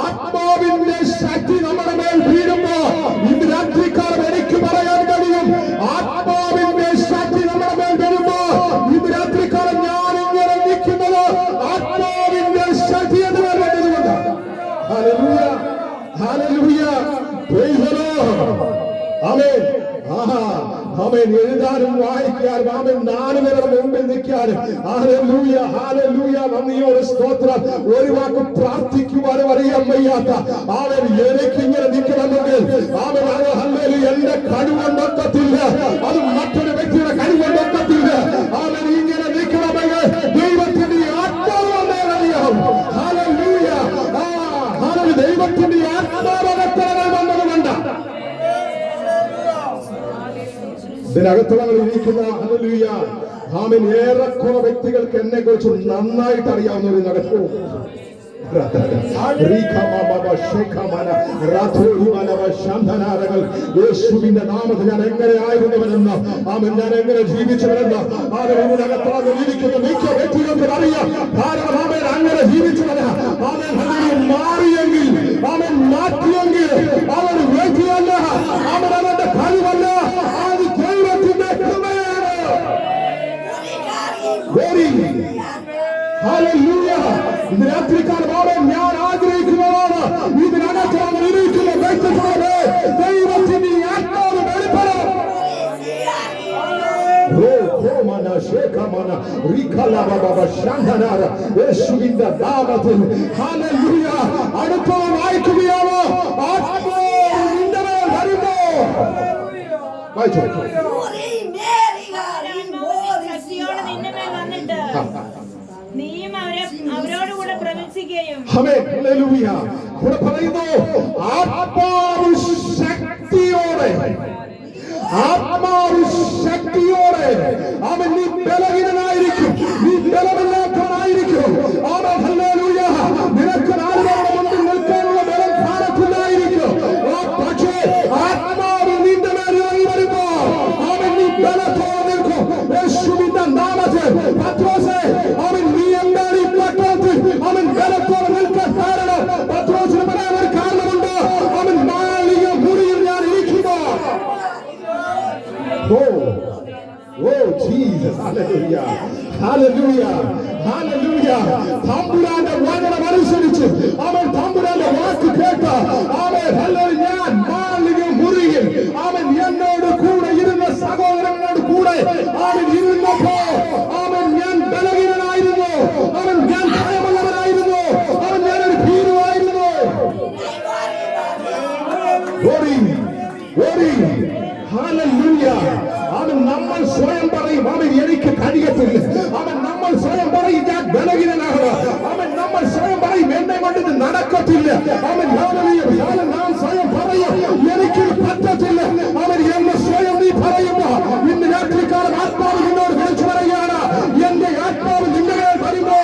ആത്മാവിന്റെ ശക്തി നമ്മുടെ മേൽ വീഴുമ്പോ ഇന്ന് രാത്രിക്കാലം എനിക്ക് പറയാൻ കഴിയും, ആത്മാവിന്റെ ശക്തി നമ്മുടെ മേൽ വരുമ്പോ ഇന്ന് രാത്രിക്കാലം ഞാൻ ഇങ്ങനെ നിൽക്കുന്നത് ആത്മാവിന്റെ ശക്തി എന്ന് വരുന്നതുകൊണ്ട്. ഹല്ലേലൂയ ഹല്ലേലൂയ പ്രൈസ് ദി ലോർഡ്. ആമേൻ. ആമേൻ. എഴുതാനും വായിക്കാനും ആമേൻ 4 പേരുടെ മുമ്പിൽ നിൽക്കാനും ഹല്ലേലൂയ ഹല്ലേലൂയ നന്ദിയോടെ സ്തോത്രം. ഒരു വാക്ക് പ്രാർത്ഥിക്കുവാനും അറിയാൻ വയ്യാത്ത ആമേൻ എനിക്കിങ്ങനെ നിൽക്കണമെങ്കിൽ ആമേൻ അത് ഹല്ലേലൂയ എന്റെ കഴിവുകൊണ്ടൊക്കത്തില്ല, അത് മറ്റൊരു വ്യക്തിയുടെ കഴിവുകൊണ്ടൊക്കത്തില്ല. ആമേൻ ഇങ്ങനെ നിൽക്കണമെങ്കിൽ ദൈവത്തിന്റെ ആത്മാവ് വന്നേ അറിയാം. ഹല്ലേലൂയ ഹല്ലേലൂയ ദൈവത്തിന്റെ ആത്മാവകത്തവർ വന്നതുകൊണ്ട് ഇതിനകത്തുള്ളവർ ഇരിക്കുന്ന ഹല്ലേലൂയ ആമേൻ ഏറെക്കുറെ വ്യക്തികൾക്ക് എന്നെ കുറിച്ച് നന്നായിട്ട് അറിയാവുന്ന ഒരു നടക്കൂ. യേശുവിന്റെ നാമത്തിൽ ഞാൻ എങ്ങനെ ആയിരുന്നവനെന്ന് ആമേൻ ഞാൻ എങ്ങനെ ജീവിച്ചവനെന്ന് ഇതിനകത്തുള്ള മിക്ക വ്യക്തികൾക്ക് അറിയാം. കാരണം ആമേൻ അങ്ങനെ ജീവിച്ചവന് ആമേൻ മാറിയെങ്കിൽ അവൻ മാറ്റിയെങ്കിൽ അവൻ വ്യക്തിയല്ല, അവൻ അവന്റെ കഴിവല്ല, അത് ദൈവത്തിന്റെ കൃപയാണ്. ഇന്ന് രാത്രിക്കാലം അവൻ ഞാൻ ആഗ്രഹിക്കുന്നതാണ് ഇതിനകത്ത് അവൻ ഇരിക്കുന്ന വ്യക്തികളെ ദൈവത്തിന്റെ ആത്മാവ് വെളിപ്പെടാം. യേശുവിന്റെ നാമത്തിൽ ഹല്ലേലൂയ. അടുത്തോളം വായിക്കുകയാണോ? ആത്മാവിന്റെ മേൽ വരുമ്പോ ശക്തിയോടെ നിന്റെ മേൽ വന്നിട്ട് നീയും അവരോടുകൂടെ പ്രവചിക്കുകയും. ഹല്ലേലൂയ. ഇവിടെ പറയുന്നു ആത്മാവ് ശക്തിയോടെ, ആത്മാവ് ശക്തിയോടെ. അവൻ നീ ബലഹീനനായിരിക്കും, നീ ബലമില്ലാത്തവനായിരിക്കും. അവൻ ഹല്ലേലൂയ നിനക്ക് ആളുകളുടെ മുന്നിൽ നിൽക്കാനുള്ള ബലം കാണത്തില്ലായിരിക്കും. പക്ഷേ ആത്മാവ് നിന്റെ മേൽ ഇറങ്ങി വരുമ്പോ അവൻ നീ ബലത്തോടെ നിൽക്കും. യേശുവിന്റെ നാമത്തിൽ പത്രോസേ അവൻ നീ എന്താണ് ഈ പട്ടണത്തിൽ അവൻ ബലത്തോടെ നിൽക്കാൻ കാരണം? പത്രോസിന് പറയാൻ ഒരു കാരണമുണ്ട്. അവൻ മാളിക മുറിയിൽ ഞാൻ ഇരിക്കുമ്പോ ജീസസ് ഹല്ലേലൂയ ഹല്ലേലൂയ ഹല്ലേലൂയ. തമ്പുരാന്റെ വചനം അനുസരിച്ച് അവൻ തമ്പുരാന്റെ വാക്ക് കേട്ട അവൻ ഹല്ലേലൂയ ഞാൻ മാളിക മുറിയിൽ അവൻ എന്നോട് കൂടെ ഇരുന്ന സാധിക്കത്തില്ല. അവൻ നമ്മൾ സ്വയം പറയും ഞാൻ ബലഹീനനാണ്. അവൻ നമ്മൾ സ്വയം പറയും എന്നെ കൊണ്ട് ഇത് നടക്കത്തില്ല. അവൻ നാം സ്വയം പറയും എനിക്ക് പറ്റത്തില്ല. അവൻ എന്ന് സ്വയം നീ പറയുമ്പോ ഇന്ന് രാത്രിക്കാലം ആത്മാവ് നിന്നോട് വിളിച്ചു പറയുകയാണ്, എന്റെ ആത്മാവ് നിന്റെ മേൽ വരുമ്പോ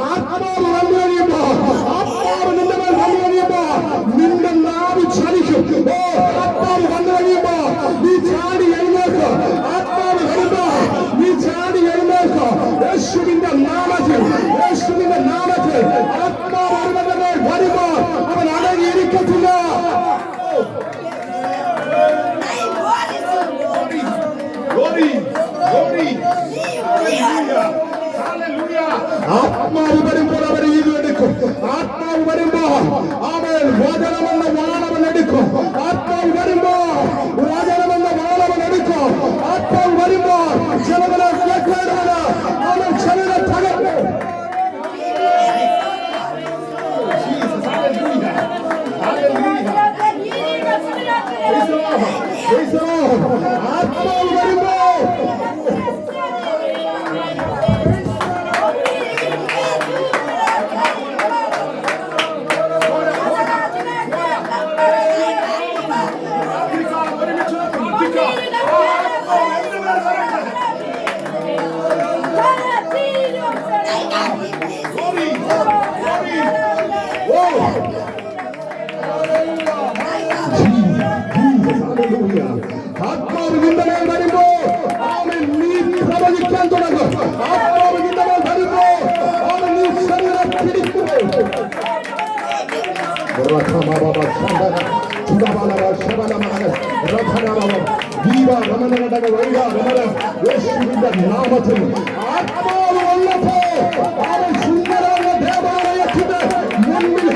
ആത്മാവ് വന്നു കഴിയുമ്പോ, ആത്മാവ് നിന്റെ മേൽ വന്നു കഴിയുമ്പോ നിന്റെ നാവ് ചലിക്കും. ആത്മാവ് വന്നു കഴിയുമ്പോ നീ ചാടി എഴുന്നേൽക്കും. ആത്മാവ് വരുമ്പോ നീ ചാടി എഴുന്നേൽക്കും. യേശുവിന്റെ നാമത്തിൽ, യേശുവിന്റെ നാമത്തിൽ ആത്മാവ് അവന്റെ മേൽ വരുമ്പോ അവൻ അടങ്ങിയിരിക്കത്തില്ല. ആത്മാവ് വരുമ്പോൾ അവർ ഈടും. ആത്മാവ് വരുമ്പോ അവൻ വചനമെന്ന വാളവൻ എടുക്കും. ആത്മാവ് വരുമ്പോ വചനമെന്ന വാളവൻ എടുക്കും. ആത്മാവ് വരുമ്പോ ചിലവരെ അവൻ ചിലരെ തകർക്കും. ആത്മാവ് വരുമ്പോ ആത്മാവ് നിന്റെ മേൽ വരുമ്പോ അവൻ നീ പ്രവചിക്കാൻ തുടങ്ങും. ആത്മാവ് നിന്റെ മേൽ വരുമ്പോ അവൻ നീ ശരീരം പിടിക്കും. യേശുവിന്റെ നാമത്തിൽ ആത്മാവ് വന്നപ്പോ അവൻ സുന്ദരമായ ദേവാലയത്തിന്റെ മുൻപിൽ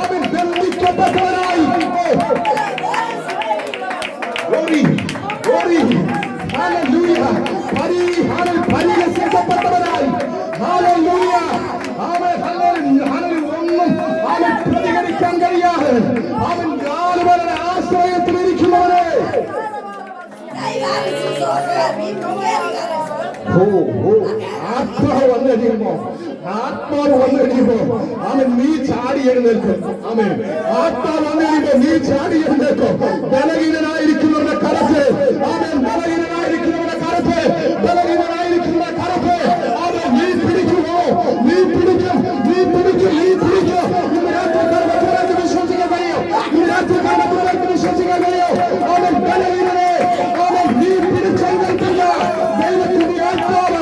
അവൻ ബന്ധിക്കപ്പെട്ടവനായി പരിഹസിക്കപ്പെട്ടവനായി ഒന്നും അവൻ പ്രതികരിക്കാൻ കഴിയാതെ അവൻ കാലുവരുടെ ആശ്രയത്തിലിരിക്കുന്നവരെ ആത്മാവ് വന്നു കഴിയുമ്പോ, ആത്മാവ് വന്നു കഴിയുമ്പോ അവൻ നീ ചാടി എഴുന്നേൽക്കും. അവൻ ആത്മാവ് വന്നു കഴിയുമ്പോ നീ ചാടി എഴുന്നേൽക്കും. ബലഹീനനായിരിക്കുന്നവരുടെ കരത്ത്, അവൻ ബലഹീനനായിരിക്കുന്നവരുടെ കരത്ത്, ബലഹീനനായിരിക്കുന്നവരുടെ കരത്ത് അവൻ നീ പിടിക്കുമോ? നീ പിടിക്കും, നീ പിടിക്കും, നീ പിടിക്കും. ഇന്ന് രാത്രി വിശ്വസിക്കാൻ കഴിയും. ഇന്ന് രാത്രി വിശ്വസിക്കാൻ കഴിയും. അവൻ ബലഹീനനെ അവൻ നീ പിടിച്ചെഴുന്നേൽക്കില്ല. ദൈവത്തിന്റെ ആത്മാവ്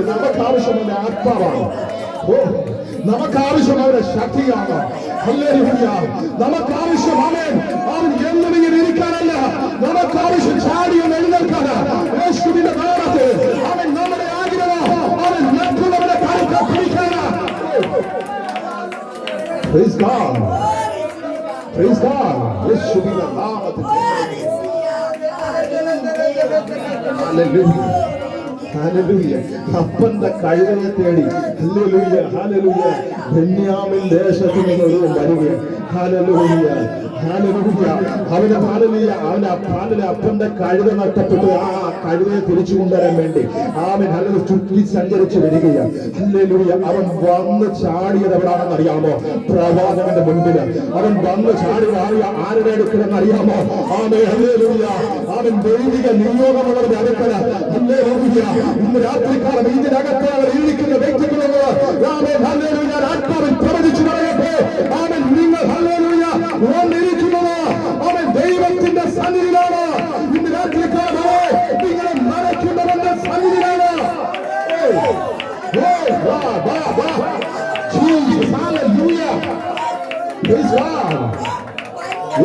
നമുക്ക് ആവശ്യമുള്ള ആത്മാവാണ്. നമുക്ക് ആവശ്യം അവരുടെ ശക്തിയാണ്. നമുക്ക് ആവശ്യം അവൻ എന്നും ഇങ്ങനെ ഇരിക്കാനല്ല. നമുക്ക് ആവശ്യം ചാടിയും എഴുന്നേൽക്കാനാണ്. യേശുവിന്റെ നാമത്തിൽ അവൻ നമ്മുടെ ആഗ്രഹം അവൻ മറ്റുള്ളവരുടെ കാര്യത്തെ പിടിക്കാനാണ്. Praise God. Praise God. യേശുവിന്റെ നാമത്തിൽ Hallelujah. Hallelujah. അപ്പന്റെ കഴുകയെ തേടി ഹല്ലേലൂയ ഹല്ലേലൂയ ബെന്യാമിൻ ദേശത്തു നിന്ന് വരികയാണ്. Hallelujah hallelujah. അവന്റെ അപ്പന്റെ കഴുത നഷ്ടപ്പെട്ടു. ആ കഴുതയെ തിരിച്ചു കൊണ്ടുവരാൻ വേണ്ടി അവൻ ഹല്ലേലൂയ ചുറ്റി സഞ്ചരിച്ചു വരികയാണ്. ഹല്ലേലൂയ. അവൻ വന്ന് ചാടിയത് എവിടാണെന്ന് അറിയാമോ? പ്രവാചകന്റെ മുൻപിൽ അവൻ വന്ന് ചാടിയത് ആരുടെ അടുക്കലെന്ന് അറിയാമോ? ആമേൻ ഹല്ലേലൂയ. അവൻ ദൈവിക നിയോഗമുള്ളവരുടെ അടുക്കല. ഹല്ലേലൂയ. ഇന്ന് രാത്രികാലം ഇതിനകത്ത് ഇരിക്കുന്ന വ്യക്തികളോട് ആമേൻ ഹല്ലേലൂയ ആത്മാവിൽ പ്രവചിച്ചു പറയട്ടെ. ആമേൻ നിങ്ങൾ ഹല്ലേലൂയ വന്നിരിക്കുന്നത് ആമേൻ ദൈവത്തിന്റെ സന്നിധിയിലാണ്. ഇന്ന് രാത്രികാലം നിങ്ങളെ മറക്കുന്നവന്റെ സന്നിധിയിലാണ്.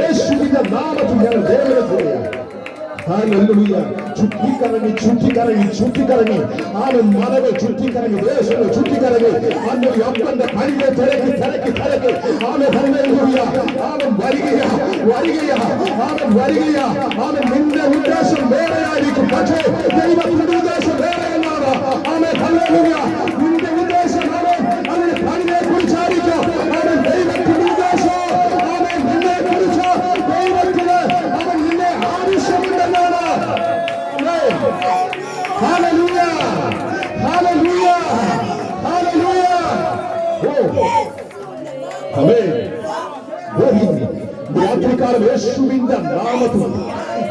യേശുവിന്റെ നാമത്തിൽ ഞാൻ ദൈവത്തെ സ്തുതിക്കുന്നു. ഹല്ലേലൂയ. ചുറ്റിക്കറങ്ങി ആമേൻ മലകൾ ചുറ്റിക്കറങ്ങി, ദേശങ്ങൾ ചുറ്റിക്കറങ്ങി, ആമേൻ അപ്പന്റെ പണിയെ തിരക്കി ആമേൻ ഹല്ലേലൂയ. ആമേൻ വരികയാ ആമേൻ നിന്റെ ഉദ്ദേശം വേറെയായിരിക്കും, പക്ഷേ ദൈവത്തിന്റെ ഉദ്ദേശം വേറെയല്ലാണ്. Amen hallelujah. നിന്റെ ഉദ്ദേശം ആമേൻ അതിന്റെ പണിയെ കുറിച്ചായിരിക്കും. ആമേൻ ദൈവത്തിന്റെ ഉദ്ദേശം ആമേൻ നിന്നെ കുറിച്ച് ദൈവത്തിന് അവൻ നിന്നെ ആവശ്യമുണ്ടെന്നാണ്. ഹല്ലേലൂയ ഹല്ലേലൂയ ഹല്ലേലൂയ. ആമേൻ. രാത്രികാലം യേശുവിന്റെ നാമത്തിൽ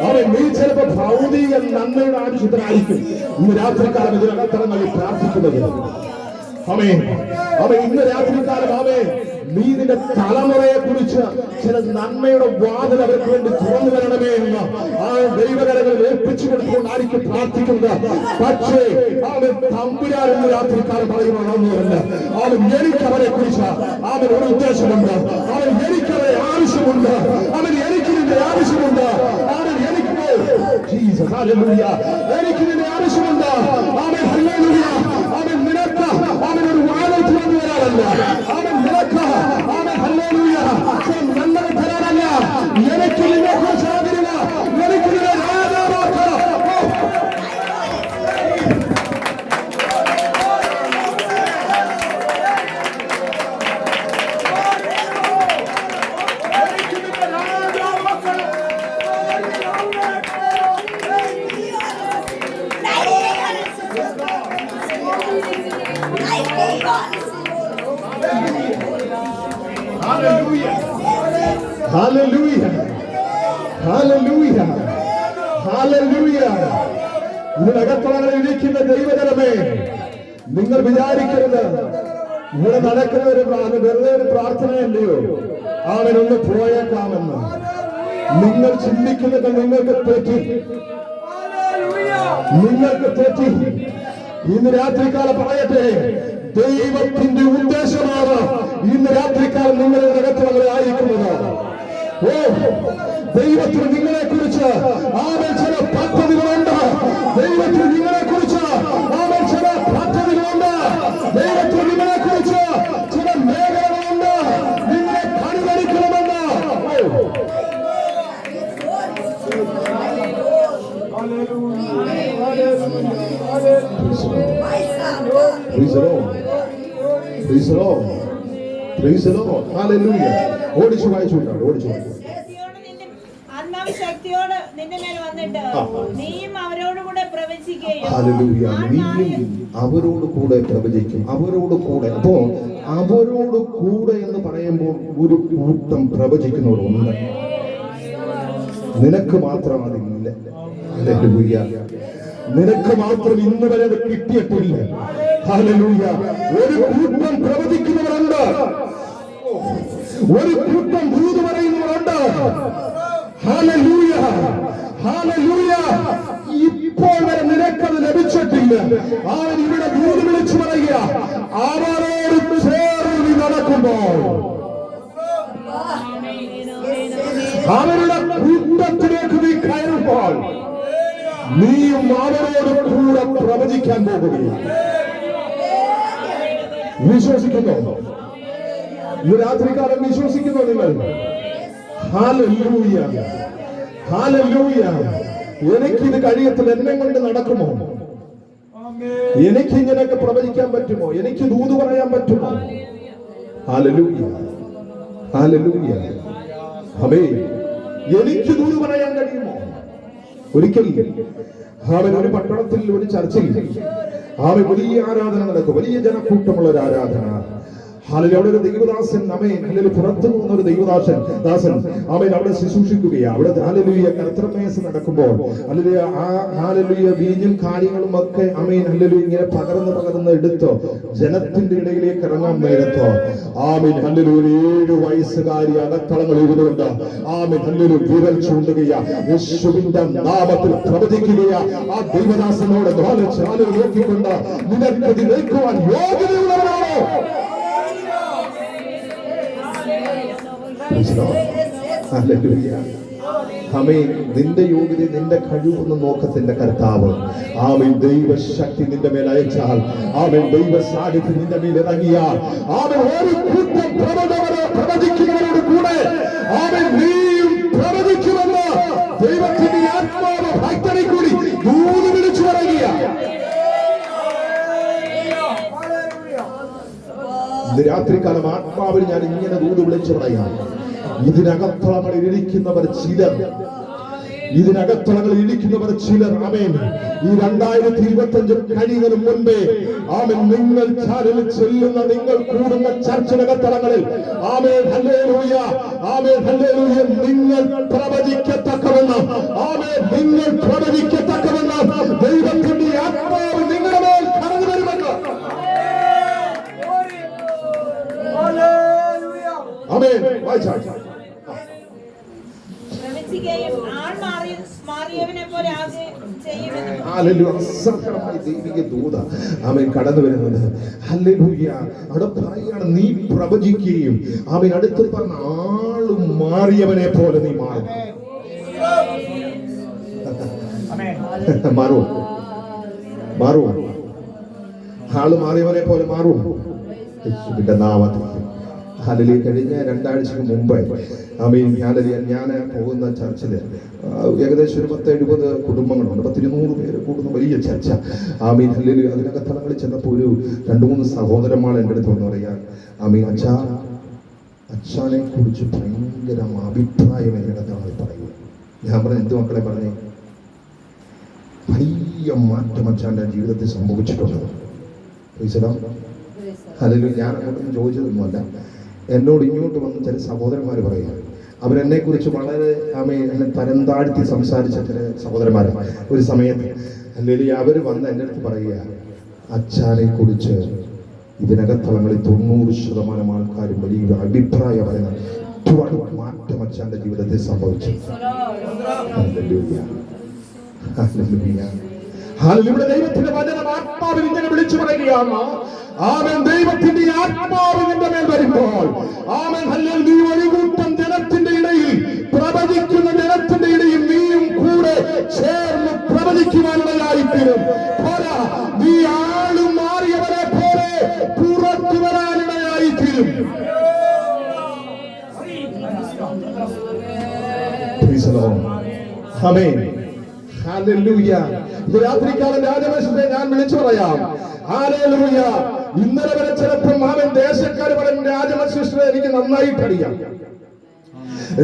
അവൻ നീ ചിലപ്പോൾ ഭൗതിക നന്മയുടെ ആവശ്യത്തിനായിരിക്കും ഇന്ന് രാത്രികാലം ഇതിനകത്തറങ്ങൾ പ്രാർത്ഥിക്കുന്നത്. ആമേൻ. ഇന്ന് രാത്രികാലം ആമേൻ നീ നിന്റെ തലമുറയെ കുറിച്ച് ചില നന്മയുടെ വാതിൽ അവർക്ക് വേണ്ടി തുറന്നു വരണമേ എന്ന് ആ ദൈവകരങ്ങൾ ഏൽപ്പിച്ചു കൊടുത്തുകൊണ്ടായിരിക്കും പ്രാർത്ഥിക്കുന്നത്. പക്ഷേ അവൻ തമ്പുരാൻ എന്ന് രാത്രിക്കാലം പറയുവാണെന്നല്ല. അവൻ എനിക്ക് അവരെ കുറിച്ച് അവൻ ഒരു ഉദ്ദേശമുണ്ട്. അവൻ എനിക്ക് അവരെ ആവശ്യമുണ്ട്. അവൻ എനിക്ക് നിന്റെ ആവശ്യമുണ്ട്. അവൻ എനിക്ക് ജീസസ് ഹല്ലേലൂയ എനിക്ക് നിന്റെ ആവശ്യമുണ്ട്. അവൻ ഹല്ലേലൂയ. അവൻ നിനക്ക് അവൻ ഒരു വാതിൽ തുറന്നു വരാനല്ല. അവൻ നിനക്ക് അവൻ ഹല്ലേലൂയ നന്മ തരാനല്ല. എനിക്ക് നിന്നെ കുറിച്ച് ആഗ്രഹമില്ല. എനിക്ക് നിന്നെ രാജാവാക്കണം. Hallelujah. Hallelujah. Hallelujah. ഇതിനകത്തളങ്ങളിൽ ഇരിക്കുന്ന ദൈവജനമേ, നിങ്ങൾ വിചാരിക്കരുത് ഇവിടെ നടക്കുന്ന ഒരു വെറുതെ ഒരു പ്രാർത്ഥനയല്ലയോ അവനൊന്ന് പോയേക്കാമെന്ന്. നിങ്ങൾ ചിന്തിക്കുന്നത് നിങ്ങൾക്ക് തെറ്റി. ഇന്ന് രാത്രികാലം പറയട്ടെ, ദൈവത്തിന്റെ ഉദ്ദേശമാണ് ഇന്ന് രാത്രിക്കാലം നിങ്ങളുടെ അകത്തളങ്ങളിൽ ആയിരിക്കുന്നത്. ദൈവത്തിന് നിങ്ങളെ കുറിച്ച് ആമേൻ ചില പദ്ധതികളുണ്ട്. ദൈവത്തിന് നിങ്ങളെ കുറിച്ച് ആമേൻ ചില പദ്ധതികളുണ്ട്. ദൈവത്തിന് നിങ്ങളെ കുറിച്ച് ചില മേഖലകളുണ്ട്. നിങ്ങളെ പരിഗണിക്കണമെന്ന്. ഓടിച്ചു വായിച്ചുകൊണ്ടാണ് ആത്മാവിശക്തിയോട് നിന്റെ മേൽ വന്നിട്ട് നീയും അവരോടുകൂടെ പ്രവചിക്കുകയും. നീയും അവരോട് കൂടെ പ്രവചിക്കും. അവരോട് കൂടെ. അപ്പോ അവരോട് കൂടെ എന്ന് പറയുമ്പോൾ ഒരു കൂട്ടം പ്രവചിക്കുന്നവരുണ്ട്. നിനക്ക് മാത്രം അതില്ല. ഹല്ലേലൂയ. നിനക്ക് മാത്രം ഇന്ന് വരെ അത് കിട്ടിയിട്ടില്ല. ഹല്ലേലൂയ. ഒരു കൂട്ടം പ്രവചിക്കുന്നവരുണ്ട്. ഒരു കൂട്ടം ദൂത് പറയുന്നവരുണ്ട്. Hallelujah hallelujah. ഇപ്പോൾ വരെ നിനക്കത് ലഭിച്ചിട്ടില്ല. അവൻ ഇവിടെ ദൂത് വിളിച്ചു പറയുക. അവരോട് ചേർന്ന് നടക്കുമ്പോൾ അവരുടെ കൂട്ടത്തിലേക്ക് നീ കയറുമ്പോൾ നീയും അവരോട് കൂടെ പ്രവചിക്കാൻ പോകുകയാണ്. വിശ്വസിക്കുന്നു? ഈ രാത്രികാലം വിശ്വസിക്കുന്നു നിങ്ങൾ? Hallelujah hallelujah. എനിക്കിത് കഴിയത്തില്ല. എന്നെ കൊണ്ട് നടക്കുമോ? എനിക്ക് ഇങ്ങനെയൊക്കെ പ്രവചിക്കാൻ പറ്റുമോ? എനിക്ക് ദൂത് പറയാൻ പറ്റുമോ? ഹല്ലേലൂയ ഹല്ലേലൂയ. ആമേൻ. എനിക്ക് ദൂത് പറയാൻ കഴിയുമോ? ഒരിക്കൽ അവൻ ഒരു പട്ടണത്തിൽ ഒരു ചർച്ചയിൽ അവൻ വലിയ ആരാധന നടക്കും. വലിയ ജനക്കൂട്ടമുള്ള ഒരു ആരാധന. ഹല്ലേലൂയ. അവിടെ ഒരു ദൈവദാസൻ ആമേൻ ഹല്ലേലൂയ പുറത്തു പോകുന്ന ഒരു ദാസൻ ആമേൻ അവിടെ ശുശ്രൂഷിക്കുകയാണ്. അവിടെ ഹല്ലേലൂയ കർത്തൃമേശ നടക്കുമ്പോൾ ഹല്ലേലൂയ ആ ഹല്ലേലൂയ വീഞ്ഞും കാര്യങ്ങളും ഒക്കെ ആമേൻ ഹല്ലേലൂയ ഇങ്ങനെ പകർന്ന് എടുത്ത് ജനത്തിന്റെ ഇടയിലേക്ക് ഇറങ്ങാൻ നേരത്ത് ആമേൻ ഹല്ലേലൂയ 7 വയസ്സുകാരി അകത്തളങ്ങളിൽ ഇരുന്നുകൊണ്ട് ആമേൻ ഹല്ലേലൂയ വിരൽ ചൂണ്ടുകയാ, യേശുവിന്റെ നാമത്തിൽ പ്രവചിക്കുകയാ. ആ ദൈവദാസനോട് നോക്കിക്കൊണ്ട് നിനക്ക് നിൽക്കുവാൻ യോഗ്യതയുള്ളവരാണോ? ആമേൻ. നിന്റെ യോഗ്യത നിന്റെ കഴിവൊന്നും നോക്കത്തിന്റെ കർത്താവ് ആമേൻ ദൈവശക്തി നിന്റെ മേൽ അയച്ചാൽ ആമേൻ ദൈവ സാന്നിധ്യം നിന്റെ മേൽ ഇറങ്ങിയാൽ ആമേൻ ഒരു കൂട്ടം പ്രവചിക്കുന്നവരോട് കൂടെ ആമേൻ നീയും പ്രവചിക്കുമെന്ന് ദൈവത്തിന്റെ ആത്മാവ് ഭക്തനെ കൂടി ദൂത് വിളിച്ചു പറയുക. ഇന്ന് രാത്രികാലം ആത്മാവിൽ ഞാൻ ഇങ്ങനെ ദൂത് വിളിച്ചു പറയാം. ഇതിനകത്തളങ്ങളിൽ ഇരിക്കുന്നവർ ചിലർ ആമേൻ ഈ 2025 കഴിയുന്നതിന് മുൻപേ ആമേൻ നിങ്ങൾ ചാനലിൽ ചെല്ലുന്ന നിങ്ങൾ കൂടുന്ന ചർച്ചിനകത്തളങ്ങളിൽ ആമേൻ ഹല്ലേലൂയ നിങ്ങൾ പ്രവചിക്കത്തക്കവണ്ണം ദൈവത്തിന്റെ ആത്മാവ് നിങ്ങളുടെ മേൽ കടന്നു വരുമെന്ന് ആമേൻ. വായിച്ചാൽ ദൈവിക ദൂത ആമേൻ കടന്നു വരുന്നത്. ഹല്ലേലൂയ. അവിടെ പറയാണ് നീ പ്രവചിക്കുകയും ആമേൻ അടുത്ത് പറഞ്ഞ ആള് മാറിയവനെ പോലെ നീ മാറും. മാറും ആള് മാറിയവനെ പോലെ മാറും യേശുവിന്റെ നാമത്തിൽ. ഹല്ലേലൂയ. കഴിഞ്ഞ 2 ആഴ്ചക്ക് മുമ്പ് ആമേൻ ഹല്ലേലൂയ ഞാൻ പോകുന്ന ചർച്ചില് ഏകദേശം ഒരു 10-70 കുടുംബങ്ങളുണ്ട്. 200 പേര് കൂടുന്ന വലിയ ചർച്ച. Amen hallelujah. അതിനകത്തളങ്ങളിൽ ചെന്നപ്പോൾ ഒരു 2-3 സഹോദരന്മാർ എൻ്റെ അടുത്ത് വന്ന് പറയാൻ ആമേൻ അച്ഛനെ കുറിച്ച് ഭയങ്കര അഭിപ്രായം എന്നിടത്താണ് പറയുക. ഞാൻ പറഞ്ഞു എന്ത് മക്കളെ പറഞ്ഞേ? വലിയ മാറ്റം അച്ഛൻ്റെ ജീവിതത്തിൽ സംഭവിച്ചിട്ടുണ്ട്. ഹല്ലേലൂയ. ഞാൻ അങ്ങോട്ടൊന്നും ചോദിച്ചതൊന്നുമല്ല. എന്നോട് ഇങ്ങോട്ട് വന്ന് ചില സഹോദരന്മാർ പറയുക, അവരെന്നെ കുറിച്ച് വളരെ എന്നെ തരം താഴ്ത്തി സംസാരിച്ച ചില സഹോദരന്മാർ ഒരു സമയത്ത് അല്ലെങ്കിൽ അവർ വന്ന് എൻ്റെ അടുത്ത് പറയുക, അച്ഛനെ കുറിച്ച് ഇതിനകത്തളങ്ങളിൽ 90% ആൾക്കാരും വലിയ അഭിപ്രായം പറയുന്നത് ഒരുപാട് മാറ്റം അച്ഛൻ്റെ ജീവിതത്തിൽ സംഭവിച്ചു. ഇവിടെ ദൈവത്തിന്റെ വചനം ആത്മാവിൽ ഇങ്ങനെ വിളിച്ചു പറയുകയാണ്. ആമേൻ. ദൈവത്തിന്റെ ആത്മാവ് നിന്റെ മേൽ വരുമ്പോൾ ആമേൻ ഹല്ലേലൂയ നീ ഒരു കൂട്ടം ജനത്തിന്റെ ഇടയിൽ പ്രവചിക്കുന്ന ജനത്തിന്റെ ഇടയിൽ നീയും കൂടെ ചേർന്ന് പ്രവചിക്കുവാനിടയായിത്തീരും. പോരാ, നീ ആളും മാറിയവരെ പോലെ പുറത്തു വരാനിടയായിത്തീരും. ആമേൻ. ഹല്ലേലൂയ. ഇത് രാത്രികാലം രാജവംശത്തെ ഞാൻ വിളിച്ചു പറയാം. ഹല്ലേലൂയ. ഇന്നലെ വരെ ചിലപ്പോൾ അവൻ ദേശക്കാർ പറയും രാജവംശത്തെ എനിക്ക് നന്നായിട്ടറിയാം,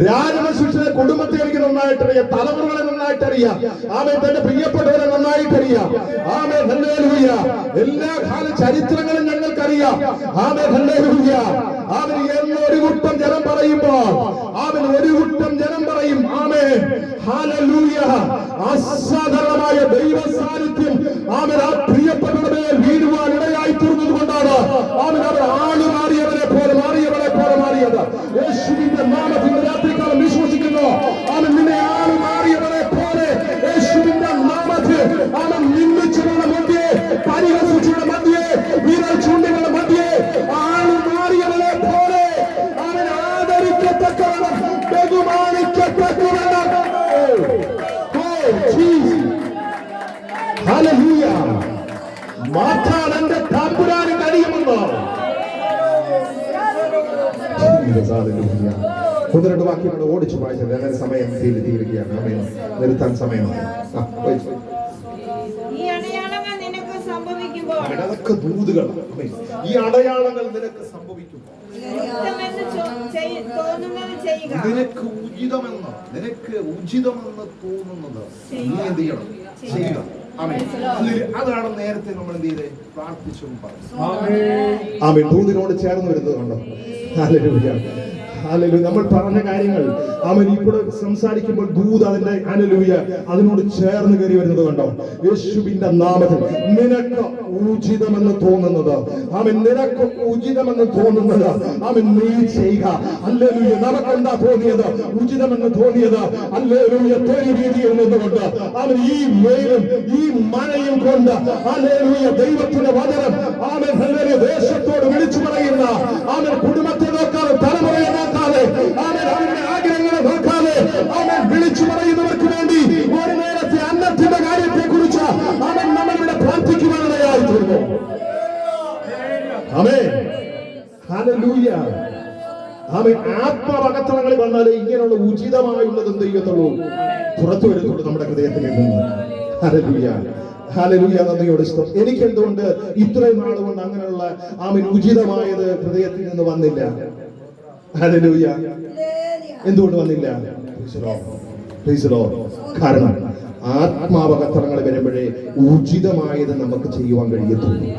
രാജവംശത്തെ കുടുംബത്തെ എനിക്ക് നന്നായിട്ടറിയാം, തലമുറകളെ നന്നായിട്ടറിയാം, ആമേൻ തന്റെ പ്രിയപ്പെട്ടവരെ നന്നായിട്ടറിയാം. ആമേൻ ഹല്ലേലൂയ. എല്ലാ കാല ചരിത്രങ്ങളും ഞങ്ങൾക്കറിയാം. ആമേൻ ഹല്ലേലൂയ. അവൻ എന്നൊരു കൂട്ടം ജനം പറയുമ്പോൾ അവൻ ഒരു കൂട്ടം ജനം പറയും ആമേൻ ഹല്ലേലൂയ. അസാധാരണമായ ദൈവ സാന്നിധ്യം അവൻ ആ പ്രിയപ്പെട്ടവരുടെ മേൽ വീഴുവാൻ ഇടയായി തീർന്നത് കൊണ്ടാണ് അവൻ അവർ ആള് മാറിയവരെ പോലെ മാറിയത്. യേശുവിന്റെ നാമത്തിൽ രാത്രികാലം വിശ്വസിക്കുന്നു. അവൻ നിന്നെ ആള് മാറിയവരെ പോലെ യേശുവിന്റെ നാമത്തിൽ അവൻ നിന്ദിച്ചവരുടെ മധ്യേ, പരിഹസിച്ചവരുടെ മധ്യേ, വിരൽ ചൂണ്ടികളുടെ മധ്യേ ആള് മാറിയവരെ പോലെ അവൻ ആദരിക്കത്തക്കവണ്ണം ബഹുമാനിക്കത്തക്കവണ്ണം ഹല്ലേലൂയ മാറ്റാൻ എന്റെ തമ്പുരാന് കഴിയുമെന്ന്. ഒന്ന് രണ്ട് വാക്യങ്ങൾ ഓടിച്ചു വായിച്ചത് അങ്ങനെ സമയം തീരുകയാണ്. നിർത്താൻ സമയമാണ്. അതൊക്കെ ദൂതുകൾ. ഈ അടയാളങ്ങൾ നിനക്ക് സംഭവിക്കുമ്പോൾ നിനക്ക് ഉചിതമെന്ന് തോന്നുന്നത് നീ എന്ത് ചെയ്യണം? ചെയ്യുക. ആമേൻ. അതാണ് നേരത്തെ നമ്മൾ എന്ത് ചെയ്തേ, പ്രാർത്ഥിച്ചു പറഞ്ഞു. ആമേൻ. ദൂതിനോട് ചേർന്ന് വരുന്നത് കണ്ടോ? Hallelujah, hallelujah. നമ്മൾ പറഞ്ഞ കാര്യങ്ങൾ അവൻ ഇവിടെ സംസാരിക്കുമ്പോൾ ദൂത് അതിന്റെ ഹല്ലേലൂയ അതിനോട് ചേർന്ന് കയറി വരുന്നത് കണ്ടോ? യേശുവിന്റെ നാമത്തിൽ നിനക്ക് ഉചിതമെന്ന് തോന്നുന്നത്, അവൻ നിനക്ക് ഉചിതമെന്ന് തോന്നുന്നത് അവൻ നീ ചെയ്യുക. ഹല്ലേലൂയ. നമുക്കെന്താ തോന്നിയത്? ഉചിതമെന്ന് തോന്നിയത് ഹല്ലേലൂയ തൊഴിൽ രീതിയിൽ നിന്നുകൊണ്ട് അവൻ ഈ വെയിലും ഈ മഴയും കൊണ്ട് ഹല്ലേലൂയ ദൈവത്തിന്റെ വചനം അവൻ ഹല്ലേലൂയ ദേശത്തോട് വിളിച്ചു പറയുന്ന അവൻ കുടുംബത്തെ നോക്കാതെ തലമുറയെ നോക്കാതെ അവൻ അവരുടെ ആഗ്രഹങ്ങളെ നോക്കാതെ അവൻ വിളിച്ചു പറയുന്നവർക്ക് വേണ്ടി ഒരു നേരത്തെ അന്നത്തിന്റെ കാര്യത്തെ കുറിച്ച് അവൻ നമ്മളിവിടെ പ്രാർത്ഥിക്കുവാനിടയായി തീർന്നു. ആമേൻ. ഹല്ലേലൂയ. ആമേൻ. ആത്മവകത്തങ്ങളിൽ വന്നാലേ ഇങ്ങനെയുള്ള ഉചിതമായുള്ളത് എന്ത് ചെയ്യത്തുള്ളൂ, പുറത്തു വരുന്നുള്ളൂ നമ്മുടെ ഹൃദയത്തിൽ നിന്ന്. ഹല്ലേലൂയ, ഹല്ലേലൂയ. നന്ദിയോട് സ്തോത്രം. എനിക്ക് എന്തുകൊണ്ട് ഇത്രയും നാളുകൊണ്ട് അങ്ങനെയുള്ള ആമേൻ ഉചിതമായത് ഹൃദയത്തിൽ നിന്ന് വന്നില്ല? ഹല്ലേലൂയ. എന്തുകൊണ്ട് വന്നില്ല? കാരണം ആത്മാവകത്തരങ്ങൾ വരുമ്പോഴേ ഉചിതമായത് നമുക്ക് ചെയ്യുവാൻ കഴിയത്തുള്ളൂ.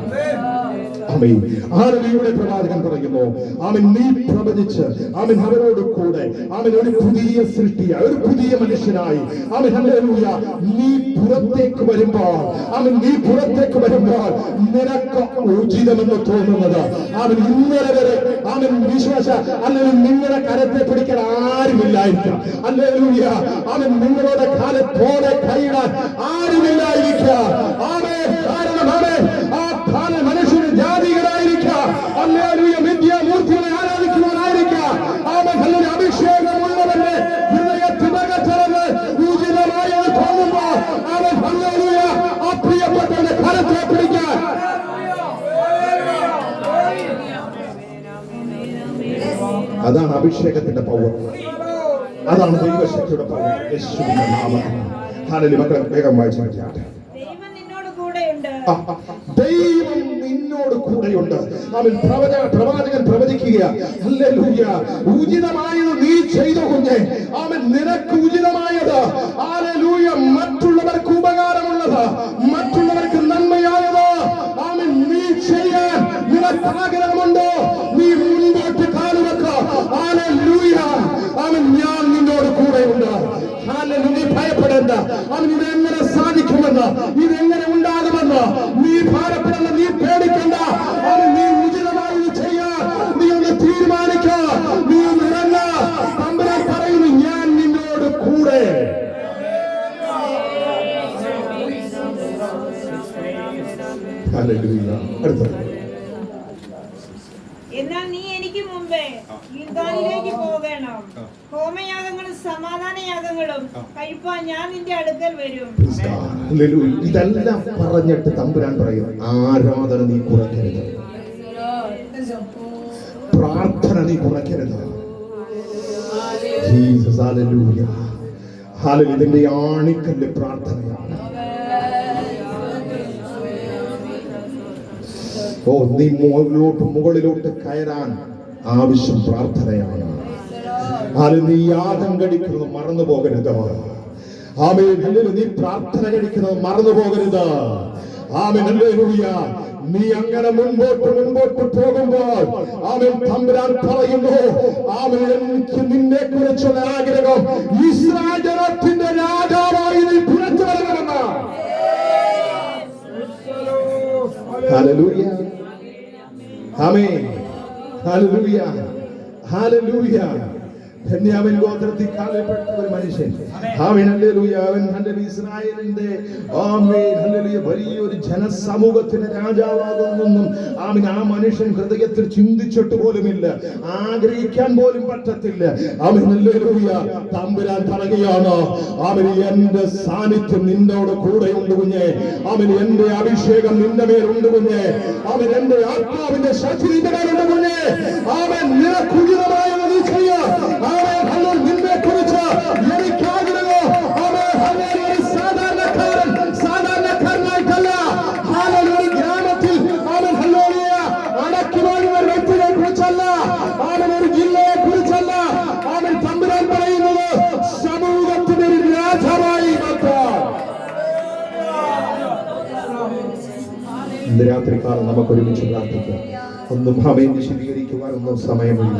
ആമേൻ. ആരവിയുടെ പ്രവാചകൻ പറയുന്നു, അവൻ നീ പ്രവചിച്ച് അവൻ അവരോട് കൂടെ അവൻ ഒരു പുതിയ സൃഷ്ടിയായി ഒരു പുതിയ മനുഷ്യനായി അവൻ ഹല്ലേലൂയ നീ പുറത്തേക്ക് വരുമ്പോൾ നിനക്ക് ഉചിതമെന്ന് തോന്നുന്നത് അവൻ ഇന്നലെ വരെ അവൻ വിശ്വാസ അല്ലെങ്കിൽ നിങ്ങളുടെ കരത്തെ പിടിക്കാൻ ആരുമില്ലായിരിക്കാം. ഹല്ലേലൂയ. അവൻ നിങ്ങളുടെ കാലത്തോടെ കൈയിടാൻ ആരുമില്ലായിരിക്കാം. കാരണം ആ കാലം മനുഷ്യന് ജാതികളായിരിക്കാം. ഹല്ലേലൂയ. വിദ്യാമൂർത്തികളെ ആരാധിക്കുവാനായിരിക്കാം. അവൻ ഹല്ലേലൂയ അഭിഷേകമുള്ളവന്റെ ഹൃദയത്തിനകത്തുള്ളത് ഉചിതമായി തോന്നുമ്പോൾ അവൻ ഹല്ലേലൂയ ആ പ്രിയപ്പെട്ടവന്റെ കരത്തെ പിടിക്കാൻ. അതാണ് അഭിഷേകത്തിന്റെ പവർ, അതാണ് ദൈവശക്തിയുടെ പവർ. യേശുവിന്റെ നാമത്തിൽ. ഹല്ലേലൂയ. മക്കളെ വേഗം വായിച്ചു മാറ്റാട്ടെ. ദൈവം നിന്നോട് കൂടെയുണ്ട്. അവൻ പ്രവാചകൻ പ്രവചിക്കുക. ഹല്ലേലൂയ. ഉചിതമായത് നീ ചെയ്തു കുഞ്ഞെ. അവൻ നിനക്ക് ഉചിതമായത് ഹല്ലേലൂയ മറ്റുള്ളവർക്ക് ഉപകാരമുള്ളത് മറ്റുള്ളവർക്ക് നന്മയായത് അവൻ നീ ചെയ്യാൻ നിനക്ക് ആഗ്രഹമുണ്ടോ? നീ മുൻപോട്ട് കാലുവെക്ക. ഹല്ലേലൂയ. അവൻ ഞാൻ നിന്നോട് കൂടെയുണ്ട്. നീ ഭയപ്പെടേണ്ട. അവൻ ഇതെങ്ങനെ സാധിക്കുമെന്ന് ഇതെങ്ങനെ ഉണ്ടാകുമെന്ന് നീ ഭാരപ്പെടേണ്ട, നീ പേടിക്കണ്ട. അവൻ നീ ഉചിതമായി ചെയ്യാൻ നീ ഒന്ന് തീരുമാനിക്ക. നീ ഒന്ന് ഇറങ്ങ. തമ്പുരാൻ പറയുന്നു ഞാൻ നിന്നോട് കൂടെ. അടുത്തത്. എന്നാൽ നീ എനിക്ക് മുമ്പേ ഗിൽഗാലിലേക്ക് പോകണം. ഹോമയാഗങ്ങളും സമാധാനയാഗങ്ങളും കഴിപ്പാൻ ഞാൻ നിന്റെ അടുക്കൽ വരും. ഇതെല്ലാം പറഞ്ഞിട്ട് തമ്പുരാൻ പറയും ആരാധന നീ കുറയ്ക്കരുത്, പ്രാർത്ഥന നീ കുറയ്ക്കരുത്. ഹല്ലേലൂയ. ഹല്ലേലൂയ. ഇതിന്റെ ആണിക്കല്ല് പ്രാർത്ഥനയാണ്. നീ മുകളിലോട്ട് കയറാൻ ആവശ്യം പ്രാർത്ഥനയാണ്. നീ യാഗം കഴിക്കുന്നത് മറന്നു പോകരുത്. ആമേൻ. ഹല്ലേലൂയ. നീ പ്രാർത്ഥന കഴിക്കുന്നത് മറന്നു പോകരുത്. ആമേൻ. ഹല്ലേലൂയ. നീ അങ്ങനെ മുൻപോട്ട് പോകുമ്പോൾ ആമേൻ തമ്പുരാൻ പറയുന്നു ആമേൻ എനിക്ക് നിന്നെ കുറിച്ചുള്ള ആഗ്രഹം ഇസ്രായേൽ ജനത്തിന്റെ രാജാവായി നീ പുറത്തു വരണമെന്ന്. ഹല്ലേലൂയ. ആമേൻ. ഹല്ലേലൂയ. ഹല്ലേലൂയ. ബെന്യാമീൻ ഗോത്രത്തിൽ കാലപ്പെട്ട ഒരു മനുഷ്യൻ. ആമേൻ. ഹല്ലേലൂയ. അവൻ ഹല്ലേലൂയ ഇസ്രായേലിന്റെ ആമേൻ ഹല്ലേലൂയ വലിയൊരു ജനസമൂഹത്തിന് രാജാവാകുമെന്നും ആമേൻ ആ മനുഷ്യൻ ഹൃദയത്തിൽ ചിന്തിച്ചിട്ട് പോലുമില്ല, ആഗ്രഹിക്കാൻ പോലും പറ്റത്തില്ല. ആമേൻ. ഹല്ലേലൂയ. തമ്പുരാൻ പറയുകയാണ് ആമേൻ എന്റെ സാന്നിധ്യം നിന്നോട് കൂടെയുണ്ട് കുഞ്ഞേ. ആമേൻ എന്റെ അഭിഷേകം നിന്റെ മേലുണ്ട് കുഞ്ഞേ. ആമേൻ എന്റെ ആത്മാവിന്റെ ശക്തി നിന്റെ മേലുണ്ട് കുഞ്ഞേ. ആമേൻ നിനക്ക് ഉചിതമായത് നീ ചെയ്യാം. നിന്നെ കുറിച്ച് എനിക്ക് ആഗ്രഹം. ഒരു സാധാരണക്കാരനായിട്ടല്ല ഒരു ഗ്രാമത്തിൽ അവൻ ഹല്ലേലൂയ അടക്കി വാഴുന്ന ഒരു വ്യക്തിയെ കുറിച്ചല്ല, അവൻ ഒരു ജില്ലയെ കുറിച്ചല്ല. അവൻ തമ്പുരാൻ പറയുന്നത് സമൂഹത്തിന്റെ ഒരു രാജാവായി മാറ്റാൻ. ഇന്ന് രാത്രികാലം നമുക്ക് ഒരുമിച്ച് പ്രാർത്ഥിക്കാം. ഒന്നും ആമേൻ വിശദീകരിക്കുവാനൊന്നും സമയമില്ല.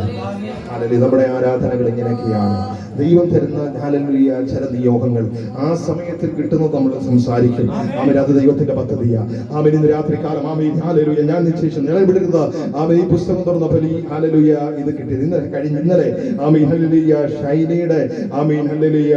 ഹല്ലേലൂയ. നമ്മുടെ ആരാധനകൾ ഇങ്ങനെയൊക്കെയാണ്. ദൈവം തരുന്ന ഹല്ലേലൂയ ചില നിയോഗങ്ങൾ ആ സമയത്തിൽ കിട്ടുന്നത് നമ്മൾ സംസാരിക്കും. ആമേൻ, അത് ദൈവത്തിന്റെ പദ്ധതിയാ. ആമേൻ, ഇന്ന് രാത്രികാലം ആമേൻ ഹല്ലേലൂയ ഞാൻ നിശ്ചയിച്ചു നിലവിടുന്നത് ആമേൻ ഈ പുസ്തകം തുറന്നപ്പോൾ ഈ ഹല്ലേലൂയ ഇത് കിട്ടിയത് ഇന്നലെ ആമേൻ ഹല്ലേലൂയ ഷൈനയുടെ ആമേൻ ഹല്ലേലൂയ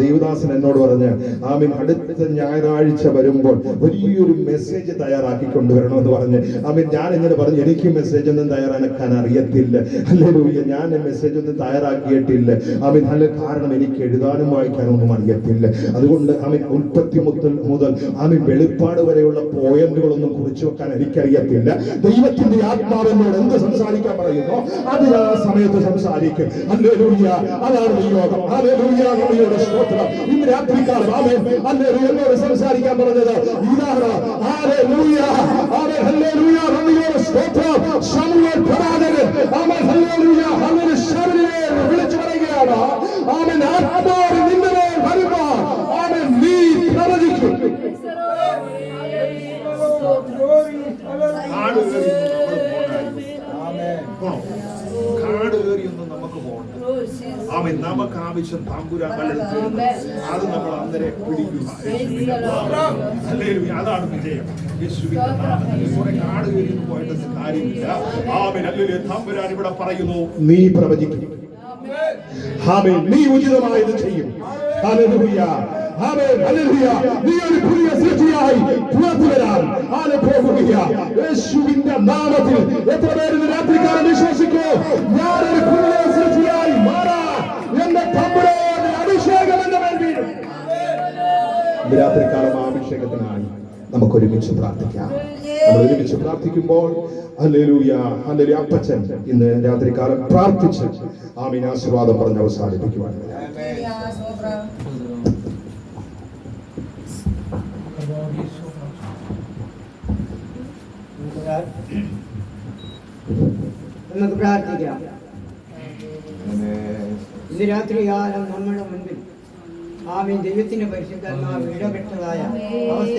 ദേവദാസൻ എന്നോട് പറഞ്ഞ് ആമേൻ അടുത്ത ഞായറാഴ്ച വരുമ്പോൾ വലിയൊരു മെസ്സേജ് തയ്യാറാക്കി കൊണ്ടുവരണമെന്ന് പറഞ്ഞ് ആമേൻ ഞാൻ ഇങ്ങനെ പറഞ്ഞു എനിക്ക് മെസ്സേജ് ഒന്നും തയ്യാറാക്കാൻ അറിയത്തില്ല. ഹല്ലേലൂയ. ഞാൻ മെസ്സേജ് ഒന്നും തയ്യാറാക്കിയിട്ടില്ല. ആമേൻ. കാരണം എനിക്ക് എഴുതാനും വായിക്കാനും ഒന്നും അറിയത്തില്ല. അതുകൊണ്ട് ആമേൻ ഉൽപ്പത്തി മുതൽ ആമേൻ വെളിപ്പാട് വരെയുള്ള പോയിന്റുകളൊന്നും കുറിച്ചു വെക്കാൻ എനിക്കറിയത്തില്ല. ദൈവത്തിന്റെ ആത്മാവിനോട് എന്ത് സംസാരിക്കാൻ പറയുന്നു അത് ആ സമയത്ത് സംസാരിക്കും. ഹല്ലേലൂയ. അതാണ് നിയോഗം. ഹല്ലേലൂയ. നന്ദിയോടെ സ്തോത്രം. ഇന്ന് രാത്രികാലം ആമേൻ ഹല്ലേലൂയ എന്നോട് സംസാരിക്കാൻ പറഞ്ഞത് ഇതാണ്. ഹല്ലേലൂയ. ആമേൻ. ഹല്ലേലൂയ. നന്ദിയോടെ സ്തോത്രം. ശമൂവേൽ പ്രവാചകൻ ആമേൻ ഹല്ലേലൂയ ഹല്ലേലൂയ ശമൂവേലിനെ വിളിച്ചു പറയുകയാണ്. ആമേൻ ആത്മാവ് നിന്റെ മേൽ വരുമ്പോൾ ആമേൻ നീ പ്രവചിക്കും. കാട് കയറിയൊന്നും നമുക്ക് പോകണ്ട. ആമേൻ. നമുക്ക് ആവശ്യം താമ്പുരാൻ അത് നമ്മൾ അന്നേരം പിടിക്കുക. അതാണ് വിജയം. കുറെ കാട് കയറി പോയിട്ട് കാര്യമില്ല. ആമേൻ. ഹല്ലേലൂയ. താമ്പുരാൻ ഇവിടെ പറയുന്നു നീ പ്രവചിക്കും. ആമേൻ. നീ ഉചിതമായത് ചെയ്യും. ഹല്ലേലൂയ. ആമേൻ. ഹല്ലേലൂയ. നീ ഒരു പുതിയ സൃഷ്ടിയായി പുറത്തു വരാൻ പോകുകയാണ് യേശുവിന്റെ നാമത്തിൽ. എത്ര പേര് രാത്രികാലം വിശ്വസിക്കോ ഞാനൊരു പുതിയ സൃഷ്ടിയായി മാറാൻ എന്റെ തമ്പുരാന്റെ അഭിഷേകം എന്റെ മേൽ വീഴും. രാത്രികാലം ആ അഭിഷേകത്തിനായി നമുക്ക് ഒരുമിച്ച് പ്രാർത്ഥിക്കാം. നമ്മൾ ഒരുമിച്ച് പ്രാർത്ഥിക്കുമ്പോൾ ഹല്ലേലൂയ ഹല്ലേലൂയ അപ്പച്ചൻ ഇന്ന് രാത്രികാലം പ്രാർത്ഥിച്ച് ആമീൻ ആശീർവാദം പറഞ്ഞ് അവസാനിപ്പിക്കുവാൻ നമുക്ക് പ്രാർത്ഥിക്കാം. ഇന്ന് രാത്രികാലം നമ്മുടെ മുൻപിൽ ആമീൻ ദൈവത്തിന്റെ പരിശുദ്ധാത്മാവ് ഇടപെട്ടതായ അവസ്ഥ